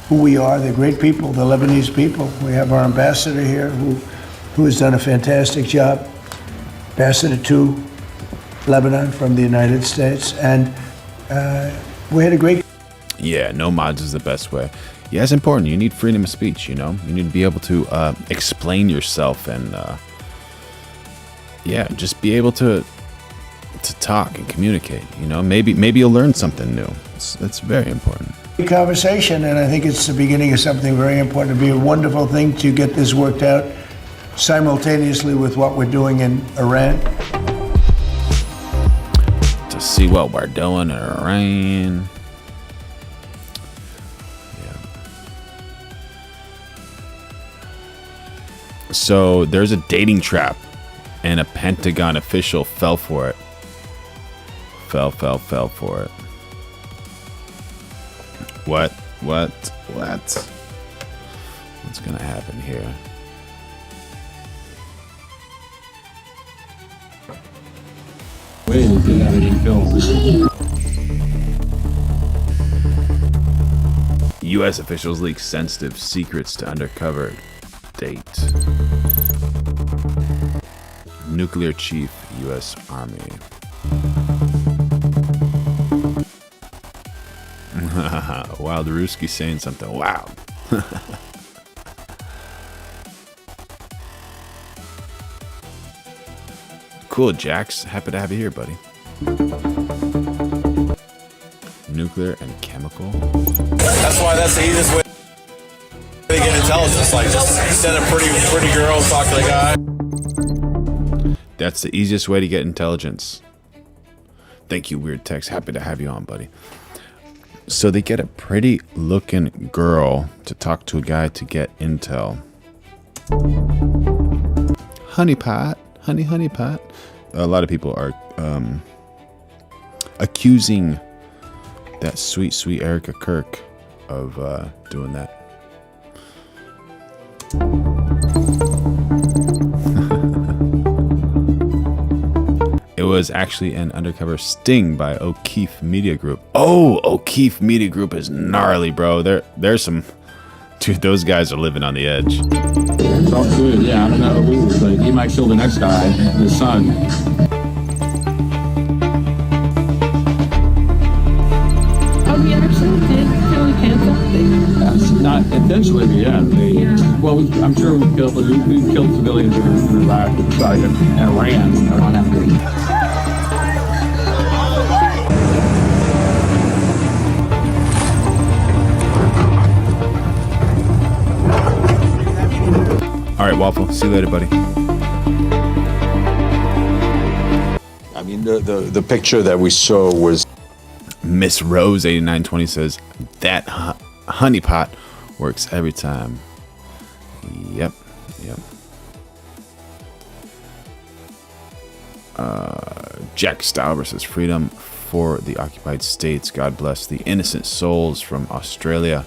who we are. They're great people, the Lebanese people. We have our ambassador here who has done a fantastic job, ambassador to Lebanon from the United States. And we had a great... Yeah, no mods is the best way. Yeah, it's important. You need freedom of speech, you know? You need to be able to explain yourself and, just be able to talk and communicate, you know? Maybe you'll learn something new. It's very important. Conversation, and I think it's the beginning of something very important. It'd be a wonderful thing to get this worked out simultaneously with what we're doing in Iran. To see what we're doing in Iran. So there's a dating trap, and a Pentagon official fell for it. Fell for it. What? What's gonna happen here? U.S. officials leak sensitive secrets to undercover date. Nuclear chief, U.S. Army. Wow, the Ruski saying something. Wow. Cool, Jax. Happy to have you here, buddy. Nuclear and chemical. That's why that's the easiest way to get intelligence. Like, just send a pretty girl, talk to the guy. That's the easiest way to get intelligence. Thank you, Weird Text. Happy to have you on, buddy. So they get a pretty looking girl to talk to a guy to get intel. Honeypot. Honeypot. A lot of people are accusing that sweet Erica Kirk of doing that. It was actually an undercover sting by O'Keefe Media Group. Oh, O'Keefe Media Group is gnarly, bro. There's some... Dude, those guys are living on the edge. Talk to it, yeah, I don't know who, but he might kill the next guy, his son. Oh, we actually did really cancel things. That's not intentionally, but yeah. I'm sure we killed civilians in Iraq and Iran around after. All right, Waffle. See you later, buddy. I mean, the picture that we saw was... Miss Rose 8920 says, that honeypot works every time. Yep. Jack Stauber says, freedom for the occupied states. God bless the innocent souls from Australia.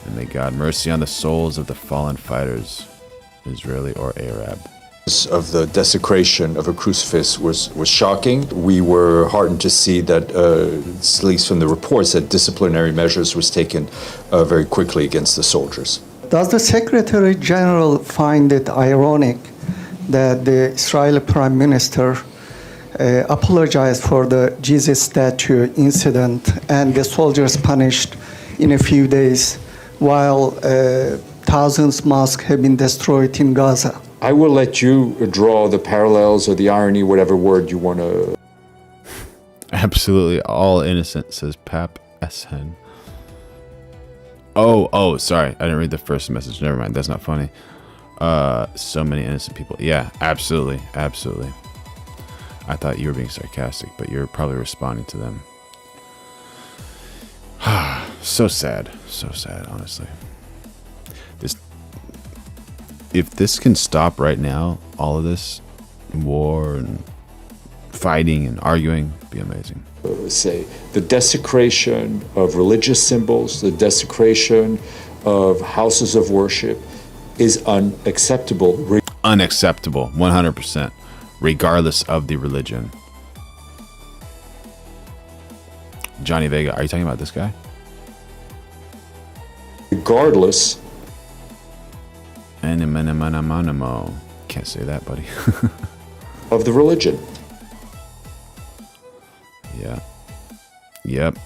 And may God mercy on the souls of the fallen fighters, Israeli or Arab. Of the desecration of a crucifix was shocking. We were heartened to see that, at least from the reports, that disciplinary measures was taken very quickly against the soldiers. Does the Secretary General find it ironic that the Israeli Prime Minister apologized for the Jesus statue incident and the soldiers punished in a few days while thousands of mosques have been destroyed in Gaza? I will let you draw the parallels or the irony, whatever word you want to. Absolutely all innocent, says Pap Shen. Oh, sorry. I didn't read the first message. Never mind. That's not funny. So many innocent people. Yeah, absolutely. I thought you were being sarcastic, but you're probably responding to them. So sad, honestly. If this can stop right now, all of this war and fighting and arguing, be amazing. Say the desecration of religious symbols, the desecration of houses of worship is unacceptable. Unacceptable, 100%, regardless of the religion. Johnny Vega, are you talking about this guy? Regardless. Can't say that, buddy. Of the religion. Yeah. Yep.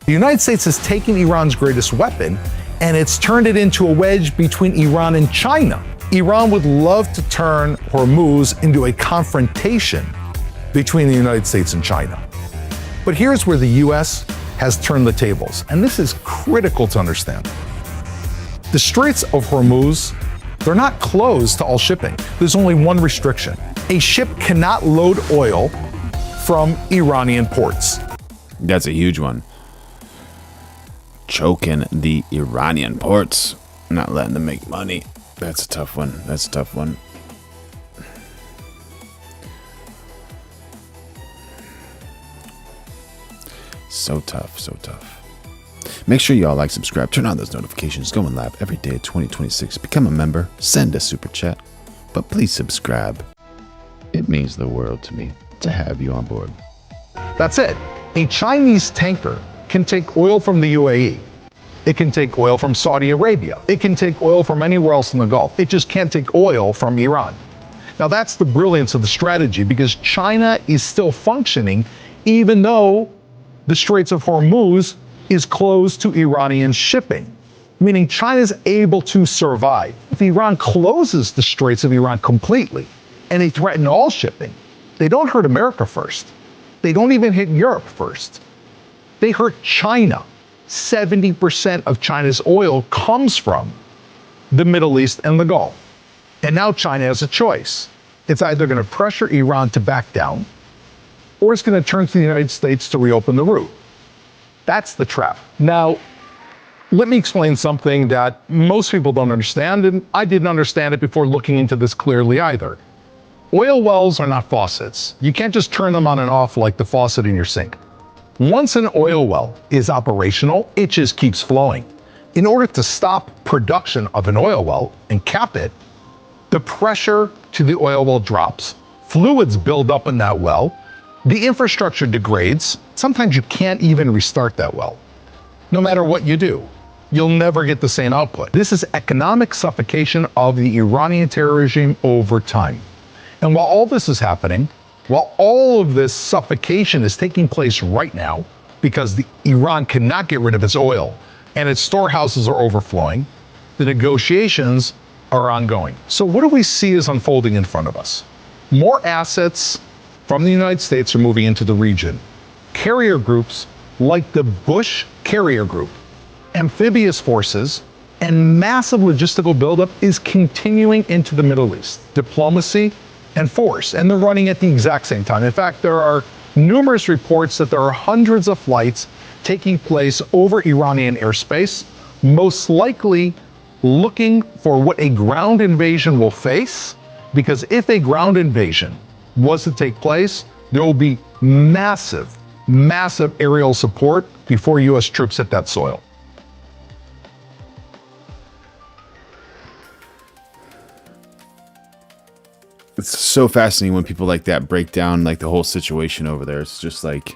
The United States has taken Iran's greatest weapon and it's turned it into a wedge between Iran and China. Iran would love to turn Hormuz into a confrontation between the United States and China. But here's where the US has turned the tables, and this is critical to understand. The Straits of Hormuz, they're not closed to all shipping. There's only one restriction. A ship cannot load oil from Iranian ports. That's a huge one. Choking the Iranian ports, not letting them make money. That's a tough one. So tough, so tough. Make sure y'all like, subscribe, turn on those notifications. Going live every day of 2026. Become a member, send a super chat, but please subscribe. It means the world to me to have you on board. That's it. A Chinese tanker can take oil from the UAE. It can take oil from Saudi Arabia. It can take oil from anywhere else in the Gulf. It just can't take oil from Iran. Now that's the brilliance of the strategy, because China is still functioning even though the Straits of Hormuz is closed to Iranian shipping, meaning China's able to survive. If Iran closes the Straits of Iran completely and they threaten all shipping, they don't hurt America first. They don't even hit Europe first. They hurt China. 70% of China's oil comes from the Middle East and the Gulf. And now China has a choice. It's either going to pressure Iran to back down, or it's going to turn to the United States to reopen the route. That's the trap. Now, let me explain something that most people don't understand, and I didn't understand it before looking into this clearly either. Oil wells are not faucets. You can't just turn them on and off like the faucet in your sink. Once an oil well is operational, it just keeps flowing. In order to stop production of an oil well and cap it, the pressure to the oil well drops. Fluids build up in that well. The infrastructure degrades. Sometimes you can't even restart that well. No matter what you do, you'll never get the same output. This is economic suffocation of the Iranian terror regime over time. And while all this is happening, while all of this suffocation is taking place right now, because Iran cannot get rid of its oil and its storehouses are overflowing, the negotiations are ongoing. So what do we see is unfolding in front of us? More assets from the United States are moving into the region. Carrier groups like the Bush Carrier Group, amphibious forces, and massive logistical buildup is continuing into the Middle East. Diplomacy and force, and they're running at the exact same time. In fact, there are numerous reports that there are hundreds of flights taking place over Iranian airspace, most likely looking for what a ground invasion will face, because if a ground invasion was to take place, there will be massive, massive aerial support before US troops hit that soil. It's so fascinating when people like that break down like the whole situation over there. It's just like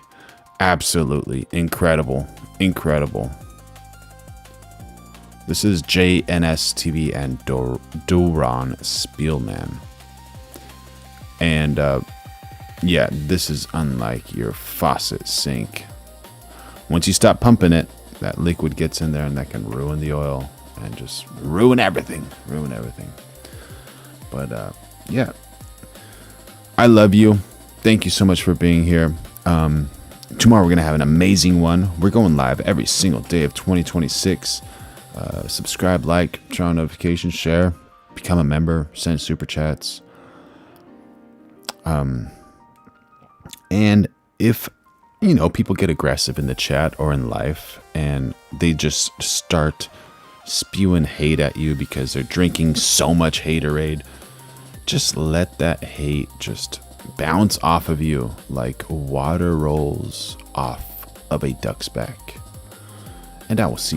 absolutely incredible, incredible. This is JNS TV and Doron Spielman. And yeah, this is unlike your faucet sink. Once you stop pumping it, that liquid gets in there and that can ruin the oil and just ruin everything. Ruin everything. But yeah. I love you. Thank you so much for being here. Tomorrow we're going to have an amazing one. We're going live every single day of 2026. Subscribe, like, turn on notifications, share, become a member, send super chats. And if, you know, people get aggressive in the chat or in life and they just start spewing hate at you because they're drinking so much haterade, just let that hate just bounce off of you like water rolls off of a duck's back. And I will see you.